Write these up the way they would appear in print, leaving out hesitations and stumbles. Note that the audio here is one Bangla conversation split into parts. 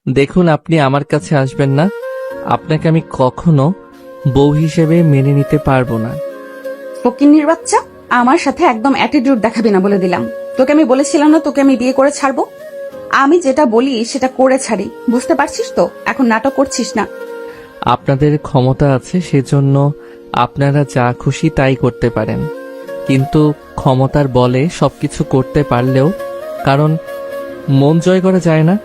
দেখুন, আপনি আমার কাছে আসবেন না। আপনাকে আমি কখনো বউ হিসেবে মেনে নিতে পারবো না। ফকিন্নির বাচ্চা, আমার সাথে একদম অ্যাটিটিউড দেখাবি না বলে দিলাম। তোকে আমি বলেছিলাম না তোকে আমি বিয়ে করে ছাড়বো? আমি যেটা বলি সেটা করে ছাড়ি, বুঝতে পারছিস তো? এখন নাটক করছিস না। আপনাদের ক্ষমতা আছে, সেজন্য আপনারা যা খুশি তাই করতে পারেন। কিন্তু ক্ষমতার বলে সবকিছু করতে পারলেও কারণ মন জয় করা যায় না,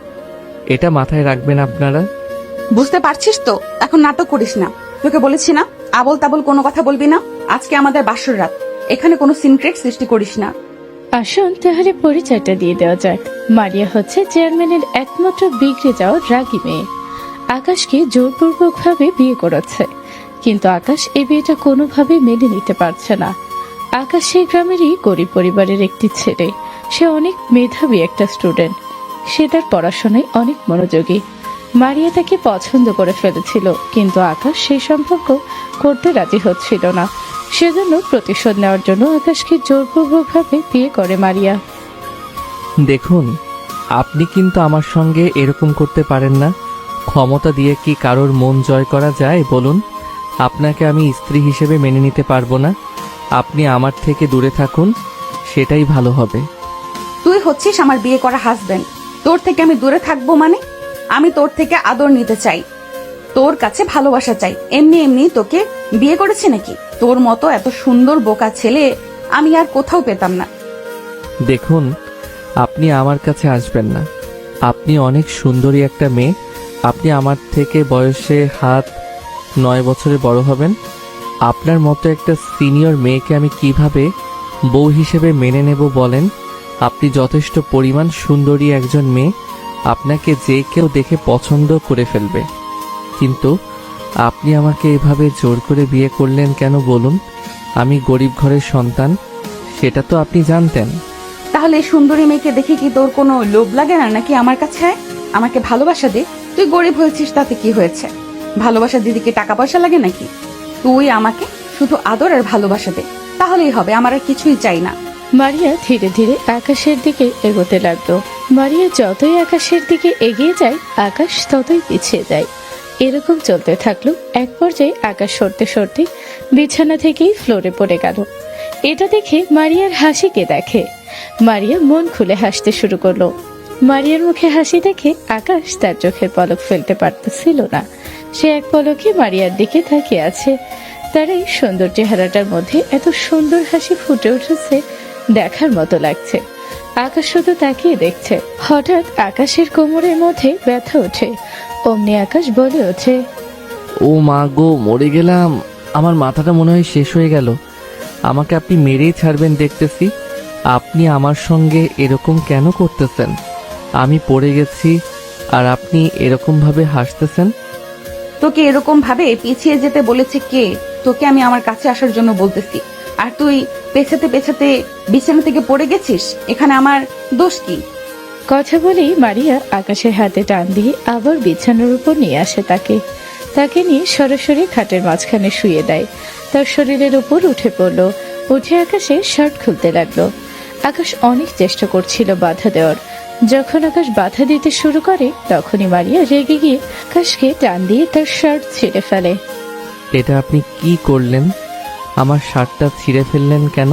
এটা মাথায় রাখবেন আপনারা। বুঝতে পারছিস তো? এখন নাটক করিস না। তোকে বলেছি না আবল তাবল কোনো কথা বলবি না। আজকে আমাদের বাসর রাত, এখানে কোনো সিনক্রেট সৃষ্টি করিস না। আসুন তাহলে পরিচয়টা দিয়ে দেওয়া যাক। মারিয়া হচ্ছে চেয়ারম্যানের একমাত্র বিগড়ে যাওয়া রাগী মেয়ে। আকাশকে জোরপূর্বক ভাবে বিয়ে করেছে, কিন্তু আকাশ এই বিয়েটা কোনোভাবে মেনে নিতে পারছে না। আকাশ সেই গ্রামেরই গরিব পরিবারের একটি ছেলে। সে অনেক মেধাবী একটা স্টুডেন্ট। সে তার পড়াশোনায় অনেক মনোযোগী। মারিয়া তাকে পছন্দ করে ফেলেছিল, কিন্তু আকাশ সেই সম্পর্ক করতে রাজি হচ্ছিল না। সেজন্য প্রতিশোধ নেওয়ার জন্য আকাশকে জোরপূর্বক ভাবে বিয়ে করে মারিয়া। দেখুন, আপনি কিন্তু আমার সঙ্গে এরকম করতে পারেন না। ক্ষমতা দিয়ে কি কারোর মন জয় করা যায় বলুন? আপনাকে আমি স্ত্রী হিসেবে মেনে নিতে পারবো না। আপনি আমার থেকে দূরে থাকুন, সেটাই ভালো হবে। তুই হচ্ছিস আমার বিয়ে করা হাজবেন্ড, তোর থেকে আমি দূরে থাকবো মানে? আমি তোর থেকে আদর নিতে চাই, তোর কাছে ভালোবাসা চাই। এমনি এমনি তোকে বিয়ে করেছে নাকি? তোর মতো এত সুন্দর বোকা ছেলে আমি আর কোথাও পেতাম না। দেখুন, আপনি আমার কাছে আসবেন না। আপনি অনেক সুন্দরী একটা মেয়ে। আপনি আমার থেকে বয়সে 9 বছরের বড় হবেন। আপনার মতো একটা সিনিয়র মেয়েকে আমি কিভাবে বউ হিসেবে মেনে নেব বলেন? আপনি যথেষ্ট পরিমাণ সুন্দরী একজন মেয়ে, আপনাকে যে কেউ দেখে পছন্দ করে ফেলবে। কিন্তু আপনি আমাকে এভাবে জোর করে বিয়ে করলেন কেন বলুন? আমি গরিব ঘরের সন্তান, সেটা তো আপনি জানতেন। তাহলে এই সুন্দরী মেয়েকে দেখে কি তোর কোনো লোভ লাগে না নাকি? আমার কাছে আয়, আমাকে ভালোবাসা দে। তুই গরিব হয়েছিস তাতে কি হয়েছে? ভালোবাসা দিদি কি টাকা পয়সা লাগে নাকি? তুই আমাকে শুধু আদর আর ভালোবাসা দে, তাহলেই হবে। আমার আর কিছুই চাই না। মারিয়া ধীরে ধীরে আকাশের দিকে এগোতে লাগলো। মারিয়া যতই আকাশের দিকে এগিয়ে যায়, আকাশ ততই পিছিয়ে যায়। এরকম চলতে থাকলো। এক পর্যায়ে আকাশ সরতে সরতে বিছানা থেকেই ফ্লোরে পড়ে গেল। এটা দেখে মারিয়ার হাসিকে দেখে। মারিয়া মন খুলে হাসতে শুরু করলো। মারিয়ার মুখে হাসি দেখে আকাশ তার চোখের পলক ফেলতে পারতেছিল না। সে এক পলকে মারিয়ার দিকে তাকিয়ে আছে। তার এই সুন্দর চেহারাটার মধ্যে এত সুন্দর হাসি ফুটে উঠেছে, দেখার মতো লাগছে। আকাশ শুধু তাকিয়ে দেখছে। হঠাৎ আকাশের কোমরের মধ্যে ব্যথা ওঠে। অমনি আকাশ বলে ওঠে, ও মা গো, মরে গেলাম। আমার মাথাটা মনে হয় শেষ হয়ে গেল। আমাকে আপনি মেরেই ছাড়বেন দেখতেছি। আপনি আমার সঙ্গে এরকম কেন করতেছেন? আমি পড়ে গেছি আর আপনি এরকম ভাবে হাসতেছেন। তোকে এরকম ভাবে পিছিয়ে যেতে বলেছে কে? তোকে আমি আমার কাছে আসার জন্য বলতেছি, আর তুই পেছাতে পেছাতে বিছানা থেকে পড়ে গেছিস। এখানে আমার দোষ কি? কথা বলেই মারিয়া আকাশের হাতে টান দিয়ে আবার বিছানার উপর নিয়ে আসে তাকে। তাকে নিয়ে সরাসরি খাটের মাঝখানে শুয়ে দেয়। তার শরীরের উপর উঠে পড়লো। উঠে আকাশের শার্ট খুলতে লাগলো। আকাশ অনেক চেষ্টা করছিল বাধা দেওয়ার। যখন আকাশ বাধা দিতে শুরু করে, তখনই মারিয়া রেগে গিয়ে আকাশকে টান দিয়ে তার শার্ট ছিঁড়ে ফেলে। এটা আপনি কি করলেন? আমার শার্টটা ছিঁড়ে ফেললেন কেন?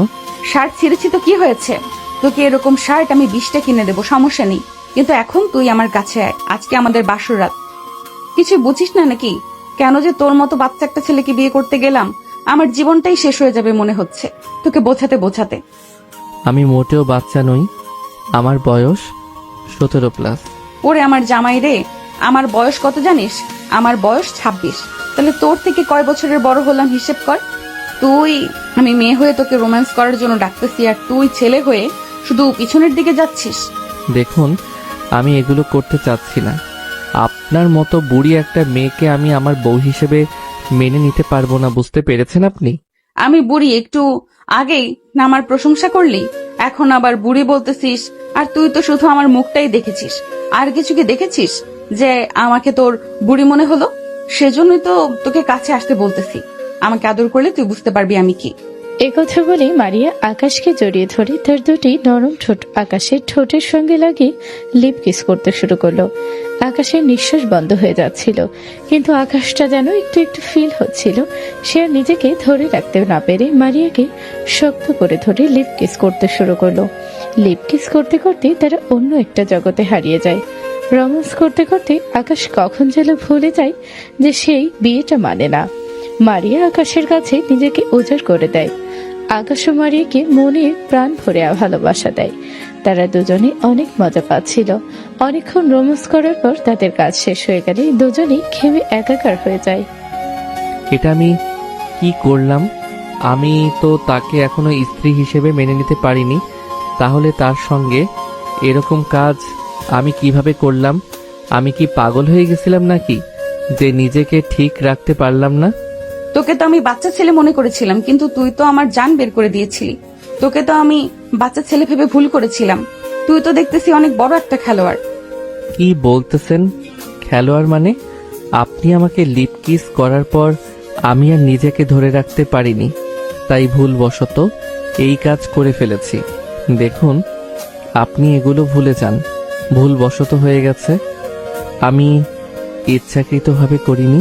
শার্ট ছিঁড়েছি তো কি হয়েছে? তোকে এরকম শার্ট আমি 20টা কিনে দেবো, সমস্যা নেই। কিন্তু এখন তুই আমার কাছে আয়, আজকে আমাদের বাসর রাত। কিছু বুঝিস না নাকি? কেন যে তোর মতো বাচ্চা একটা ছেলেকে বিয়ে করতে গেলাম? আমার জীবনটাই শেষ হয়ে যাবে মনে হচ্ছে তোকে বোঝাতে বোঝাতে। আমি মোটেও বাচ্চা নই। আমার বয়স 17+। ওরে আমার জামাই রে, আমার বয়স কত জানিস? আমার বয়স 26। তাহলে তোর থেকে কয় বছরের বড় হলাম হিসেব কর। আমি মেয়ে হয়ে তোকে রোম্যান্স করার জন্য ডাকতেছি, আর তুই ছেলে হয়ে শুধু পিছনের দিকে যাচ্ছিস। দেখুন, আমি এগুলো করতে চাচ্ছি না। আপনার মতো বুড়ি একটা মেয়েকে আমি আমার বউ হিসেবে মেনে নিতে পারবো না, বুঝতে পেরেছেন আপনি? আমি বুড়ি একটু আগেই না আমার প্রশংসা করলি, এখন আবার বুড়ি বলতেছিস? আর তুই তো শুধু আমার মুখটাই দেখেছিস, আর কিছু কি দেখেছিস যে আমাকে তোর বুড়ি মনে হলো? সেজন্যই তো তোকে কাছে আসতে বলতেছি। আমাকে আদর করলে তুই বুঝতে পারবি আমি কি। একথা বলে মারিয়া আকাশকে জড়িয়ে ধরে তার দুটি নরম ঠোঁট আকাশের ঠোঁটের সঙ্গে লাগিয়ে লিপ কিস করতে শুরু করলো। আকাশের নিঃশ্বাস বন্ধ হয়ে যাচ্ছিল, কিন্তু আকাশটা যেন একটু একটু ফিল হচ্ছিল। সে আর নিজেকে ধরে রাখতে না পেরে মারিয়াকে শক্ত করে ধরে লিপ কিস করতে শুরু করলো। লিপ কিস করতে করতে তারা অন্য একটা জগতে হারিয়ে যায়। রোম্যান্স করতে করতে আকাশ কখন যেন ভুলে যায় যে সেই বিয়েটা মানে না। মারিয়া আকাশের কাছে নিজেকে উজাড় করে দেয়। আকাশ ও মারিয়াকে মনে প্রাণ ভরে ভালোবাসা দেয়। তারা দুজনে অনেক মজা পাচ্ছিল। অনেকক্ষণ রোম্যান্স করার পর তাদের কাজ শেষ হয়ে গেলে দুজনেই ঘেমে একাকার হয়ে যায়। এটা আমি কি করলাম? আমি তো তাকে এখনো স্ত্রী হিসেবে মেনে নিতে পারিনি, তাহলে তার সঙ্গে এরকম কাজ আমি কিভাবে করলাম? আমি কি পাগল হয়ে গেছিলাম নাকি যে নিজেকে ঠিক রাখতে পারলাম না? তোকে তো আমি বাচ্চা ছেলে মনে করেছিলাম, কিন্তু তুই তো আমার জান বের করে দিয়েছিলি। তোকে তো আমি বাচ্চা ছেলে ভেবে ভুল করেছিলাম। তুই তো দেখতেছি অনেক বড় একটা খেলোয়াড়। কি বলতেছেন? খেলোয়াড় মানে? আপনি আমাকে লিপ কিস করার পর আমি আর নিজেকে ধরে রাখতে পারিনি, তাই ভুলবশত এই কাজ করে ফেলেছি। দেখুন, আপনি এগুলো ভুলে যান। ভুলবশত হয়ে গেছে, আমি ইচ্ছাকৃতভাবে করিনি।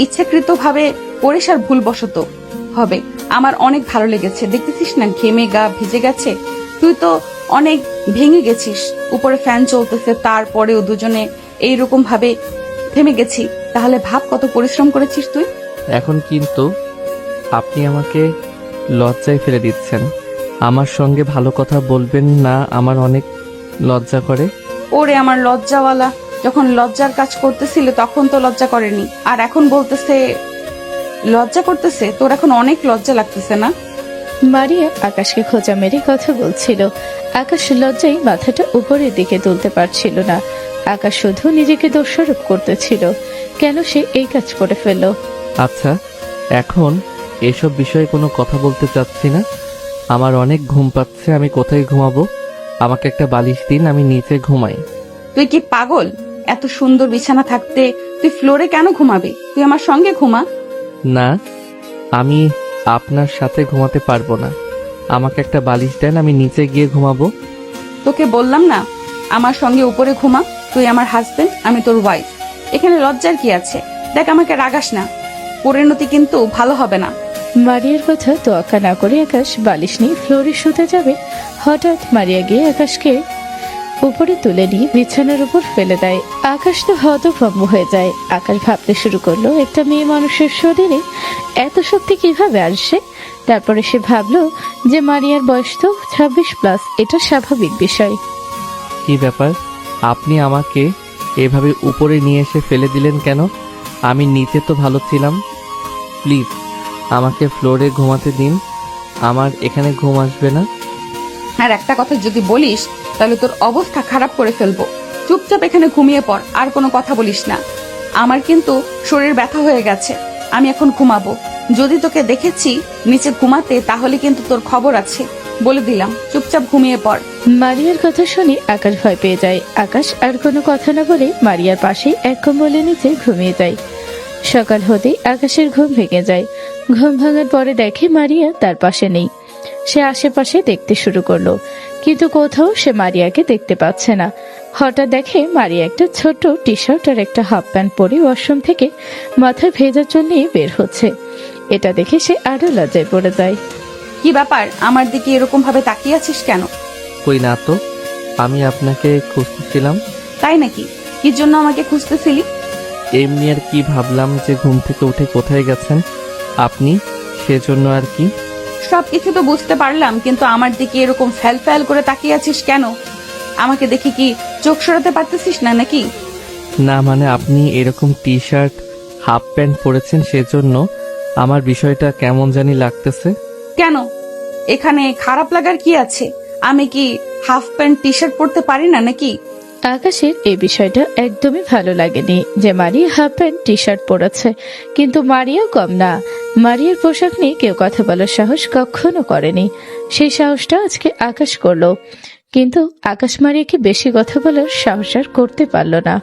ইচ্ছাকৃতভাবে করিস আর ভুলবশত হবে। আমার অনেক ভালো লেগেছে, দেখতেছিস না ঘেমে গা ভিজে গেছে। তুই তো অনেক ভেঙে গেছিস, উপরে ফ্যান চলতেছে, তারপরেও দুজনে এইরকম ভাবে থেমে গেছি। তাহলে ভাব কত পরিশ্রম করেছিস তুই। এখন কিন্তু আপনি আমাকে লজ্জায় ফেলে দিচ্ছেন। আমার সঙ্গে ভালো কথা বলবেন না, আমার অনেক লজ্জা করে। ওরে আমার লজ্জাওয়ালা, যখন লজ্জার কাজ করতেছিল তখন তো লজ্জা করেনি, আর এখন বলতেছে লজ্জা করতেছে। তোর এখন অনেক লজ্জা লাগতেছে না? মারিয়া আকাশকে খোঁচা মেরে কথা বলছিল। আকাশ লজ্জায় মাথাটা উপরের দিকে তুলতে পারছিল না। আকাশ শুধু নিজেকে দোষারোপ করতেছিল, কেন সে এই কাজ করে ফেলল। আচ্ছা, এখন এসব বিষয়ে কোনো কথা বলতে চাচ্ছি না। আমার অনেক ঘুম পাচ্ছে, আমি কোথায় ঘুমাবো? আমাকে একটা বালিশ দিন, আমি নিচে ঘুমাই। তুই কি পাগল? এত সুন্দর বিছানা থাকতে তুই ফ্লোরে কেন ঘুমাবি? তুই আমার সঙ্গে ঘুমা। না, আমি আপনার সাথে ঘুমাতে পারবো না। আমাকে একটা বালিশ দেন, আমি নিচে গিয়ে ঘুমাবো। তোকে বললাম না আমার সঙ্গে উপরে ঘুমা। তুই আমার হাজবেন্ড, আমি তোর ওয়াইফ। এখানে লজ্জার কি আছে? দেখ, আমাকে রাগাস না, পরিণতি কিন্তু ভালো হবে না। মারিয়ার কথা তোয়াক্কা না করে আকাশ বালিশ নিয়ে ফ্লোরে শুতে যাবে, হঠাৎ মারিয়া গিয়ে আকাশকে উপরে তুলে নিয়ে বিছানার উপর ফেলে দেয়। আকাশ তো হতভম্ব হয়ে যায়। আকাশ ভাবতে শুরু করলো একটা মেয়ে মানুষের শরীরে এত শক্তি কিভাবে আসে। তারপরে সে ভাবলো যে মারিয়ার বয়স তো 26+, এটা স্বাভাবিক বিষয়। কি ব্যাপার? আপনি আমাকে এভাবে উপরে নিয়ে এসে ফেলে দিলেন কেন? আমি নিচে তো ভালো ছিলাম। প্লিজ আমাকে ফ্লোরে ঘুমাতে দিন, আমার এখানে ঘুম আসবে না। আর একটা কথা যদি বলিস তাহলে তোর অবস্থা খারাপ করে ফেলবো। চুপচাপ এখানে ঘুমিয়ে পড়, আর কোনো কথা বলিস না। আমার কিন্তু শরীর ব্যথা হয়ে গেছে, আমি এখন ঘুমাবো। যদি তোকে দেখেছি নিচে ঘুমাতে তাহলে কিন্তু তোর খবর আছে, বলে দিলাম। চুপচাপ ঘুমিয়ে পড়। মারিয়ার কথা শুনে আকাশ ভয় পেয়ে যায়। আকাশ আর কোনো কথা না বলে মারিয়ার পাশেই এক কম্বলের নিচে ঘুমিয়ে যায়। সকাল হতেই আকাশের ঘুম ভেঙে যায়। ঘুম ভাঙার পরে দেখে মারিয়া তার পাশে নেই। সে আশেপাশে দেখতে শুরু করলো, কিন্তু কোথাও সে মারিয়াকে দেখতে পাচ্ছে না। হঠাৎ দেখে মারিয়া একটা ছোট টি শার্ট আর একটা হাফ প্যান্ট পরে ওয়াশরুম থেকে মাথায় ভেজা চুল নিয়ে বের হচ্ছে। এটা দেখে সে আরো লজ্জায় পড়ে যায়। কি ব্যাপার, আমার দিকে এরকম ভাবে তাকিয়ে আছিস কেন? কই না তো, আমি আপনাকে খুঁজতেছিলাম। তাই নাকি? কি জন্য আমাকে খুঁজতেছিলি? এমনি আর কি, ভাবলাম যে ঘুম থেকে উঠে কোথায় গেছেন আপনি, সেজন্য আর কি। সবকিছু তো বুঝতে পারলাম, কিন্তু আমার দিকে এরকম ফ্যাল ফ্যাল করে তাকিয়ে আছিস কেন? আমাকে দেখে কি চোখ সরাতে পারতেছিস না নাকি? না মানে আপনি এরকম টি শার্ট হাফ প্যান্ট পরেছেন, সেজন্য আমার বিষয়টা কেমন জানি লাগতেছে। কেন? এখানে খারাপ লাগার কি আছে? আমি কি হাফ প্যান্ট টি শার্ট পরতে পারি না নাকি? আকাশের এই বিষয়টা একদমই ভালো লাগেনি যে মারিয়া হাফ প্যান্ট টি শার্ট পরেছে, কিন্তু মারিয়া কম না। মারিয়ার পোশাক নিয়ে কেউ কথা বলার সাহস কখনো করেনি। সেই সাহসটা আজকে আকাশ করলো, কিন্তু আকাশ মারিয়াকে বেশি কথা বলার সাহস আর করতে পারলো না।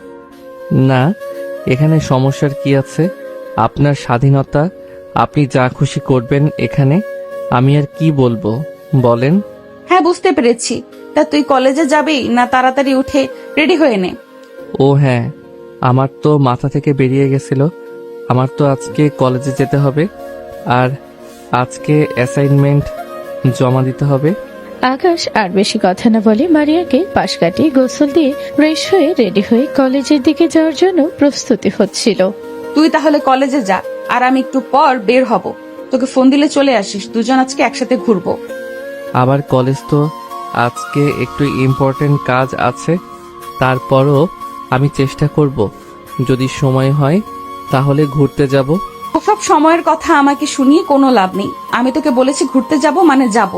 না, এখানে সমস্যার কি আছে? আপনার স্বাধীনতা, আপনি যা খুশি করবেন এখানে। আমি আর কি বলবো বলেন। হ্যাঁ, বুঝতে পেরেছি। তা তুই কলেজে যাবি না তাড়াতাড়ি উঠে রেডি হয়ে নে? ও হ্যাঁ, আমার তো মাথা থেকে বেরিয়ে গেছিল। আমার তো আজকে কলেজে যেতে হবে, আর আজকে অ্যাসাইনমেন্ট জমা দিতে হবে। আকাশ আর বেশি কথা না বলে মারিয়াকে পাশ কাটিয়ে গোসল দিয়ে ফ্রেশ হয়ে রেডি হয়ে কলেজের দিকে যাওয়ার জন্য প্রস্তুতি হচ্ছিল। তুই তাহলে কলেজে যা, আর আমি একটু পর বের হব। তোকে ফোন দিলে চলে আসিস, দুজন আজকে একসাথে ঘুরবো। আবার কলেজ তো আজকে একটু ইম্পর্টেন্ট কাজ আছে, তারপরও আমি চেষ্টা করব, যদি সময় হয় তাহলে ঘুরতে যাব। সব সময়ের কথা আমাকে শুনিয়ে কোনো লাভ নেই। আমি তোকে বলেছি ঘুরতে যাব মানে যাব।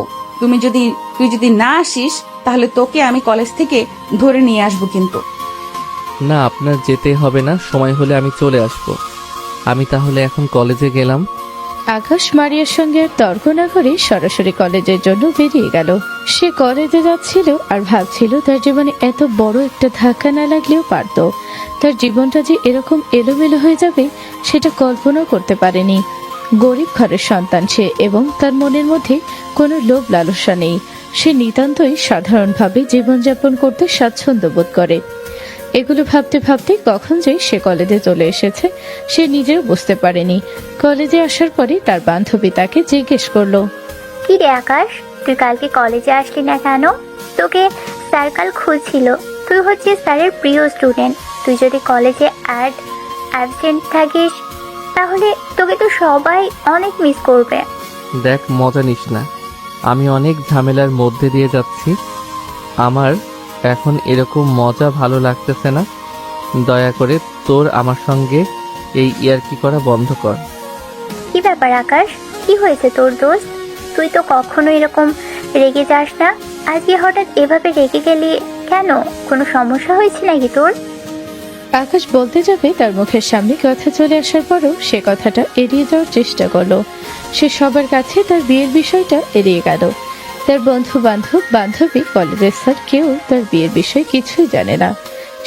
তুই যদি না আসিস তাহলে তোকে আমি কলেজ থেকে ধরে নিয়ে আসবো। কিন্তু না, আপনার যেতে হবে না, সময় হলে আমি চলে আসব। আমি তাহলে এখন কলেজে গেলাম। আকাশ মারিয়ার সঙ্গে আর তর্ক না করে সরাসরি কলেজের জন্য বেরিয়ে গেল। সে কলেজে যাচ্ছিল আর ভাবছিল তার জীবনে এত বড় একটা ধাক্কা না লাগলেও পারত। তার জীবনটা যে এরকম এলোমেলো হয়ে যাবে সেটা কল্পনাও করতে পারেনি। গরিব ঘরের সন্তান সে, এবং তার মনের মধ্যে কোনো লোভ লালসা নেই। সে নিতান্তই সাধারণভাবে জীবনযাপন করতে স্বাচ্ছন্দ্য বোধ করে। এগুলো ভাবতে ভাবতে কখন যে সে কলেজে চলে এসেছে সে নিজেও বুঝতে পারেনি। কলেজে আসার পরে তার বান্ধবী তাকে জিজ্ঞেস করলো, কি রে আকাশ, তুই কালকে কলেজে আসলি না কেন? তোকে স্যার কাল খুঁজছিল। তুই হচ্ছিস স্যারের প্রিয় স্টুডেন্ট। তুই যদি কলেজে অ্যাবসেন্ট থাকিস তাহলে তোকে তো সবাই অনেক মিস করবে। দেখ, মজা নিস না, আমি অনেক ঝামেলার মধ্যে দিয়ে যাচ্ছি। আমার এখন এরকম মজা ভালো লাগতেছে না। দয়া করে তোর আমার সঙ্গে এই ইয়ার্কি করা বন্ধ কর। কি ব্যাপার আকাশ, কি হয়েছে তোর দোস্ত? তুই তো কখনো এরকম রেগে যাস না, আজকে হঠাৎ এভাবে রেগে গেলি কেন? কোনো সমস্যা হয়েছে নাকি তোর? আকাশ বলতে যাবে তার মুখের সামনে কথা চলে আসার পরও সে কথাটা এড়িয়ে যাওয়ার চেষ্টা করলো। সে সবার কাছে তার বিয়ের বিষয়টা এড়িয়ে গেল। তার বন্ধু বান্ধব, বান্ধবী, কলেজের স্যার কেউ তার বিয়ের বিষয়ে কিছুই জানে না।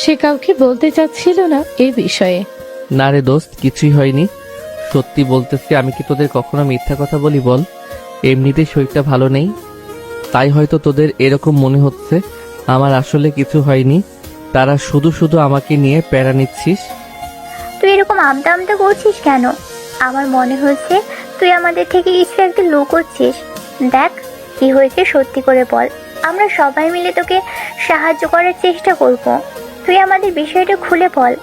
সে কাউকে বলতে চাচ্ছিল না এই বিষয়ে। না রে দোস্ত, কিছুই হয়নি। সত্যি বলতেছি, আমি কি তোদের কখনো মিথ্যা কথা বলি বল? এমনিতেই শরীরটা ভালো নেই, তাই হয়তো তোদের এরকম মনে হচ্ছে। আমার আসলে কিছু হয়নি, তারা শুধু শুধু আমাকে নিয়ে প্যারা নিচ্ছিস। তুই এরকম আমতা আমতা করছিস কেন? আমার মনে হচ্ছে তুই আমাদের থেকে কিছু একটা লুকোচ্ছিস। দেখ কি হয়েছে সত্যি করে বল, আমরা সবাই মিলে তোকে সাহায্য করার চেষ্টা করব। তুই আমাদের বিষয়টা খুলে বল।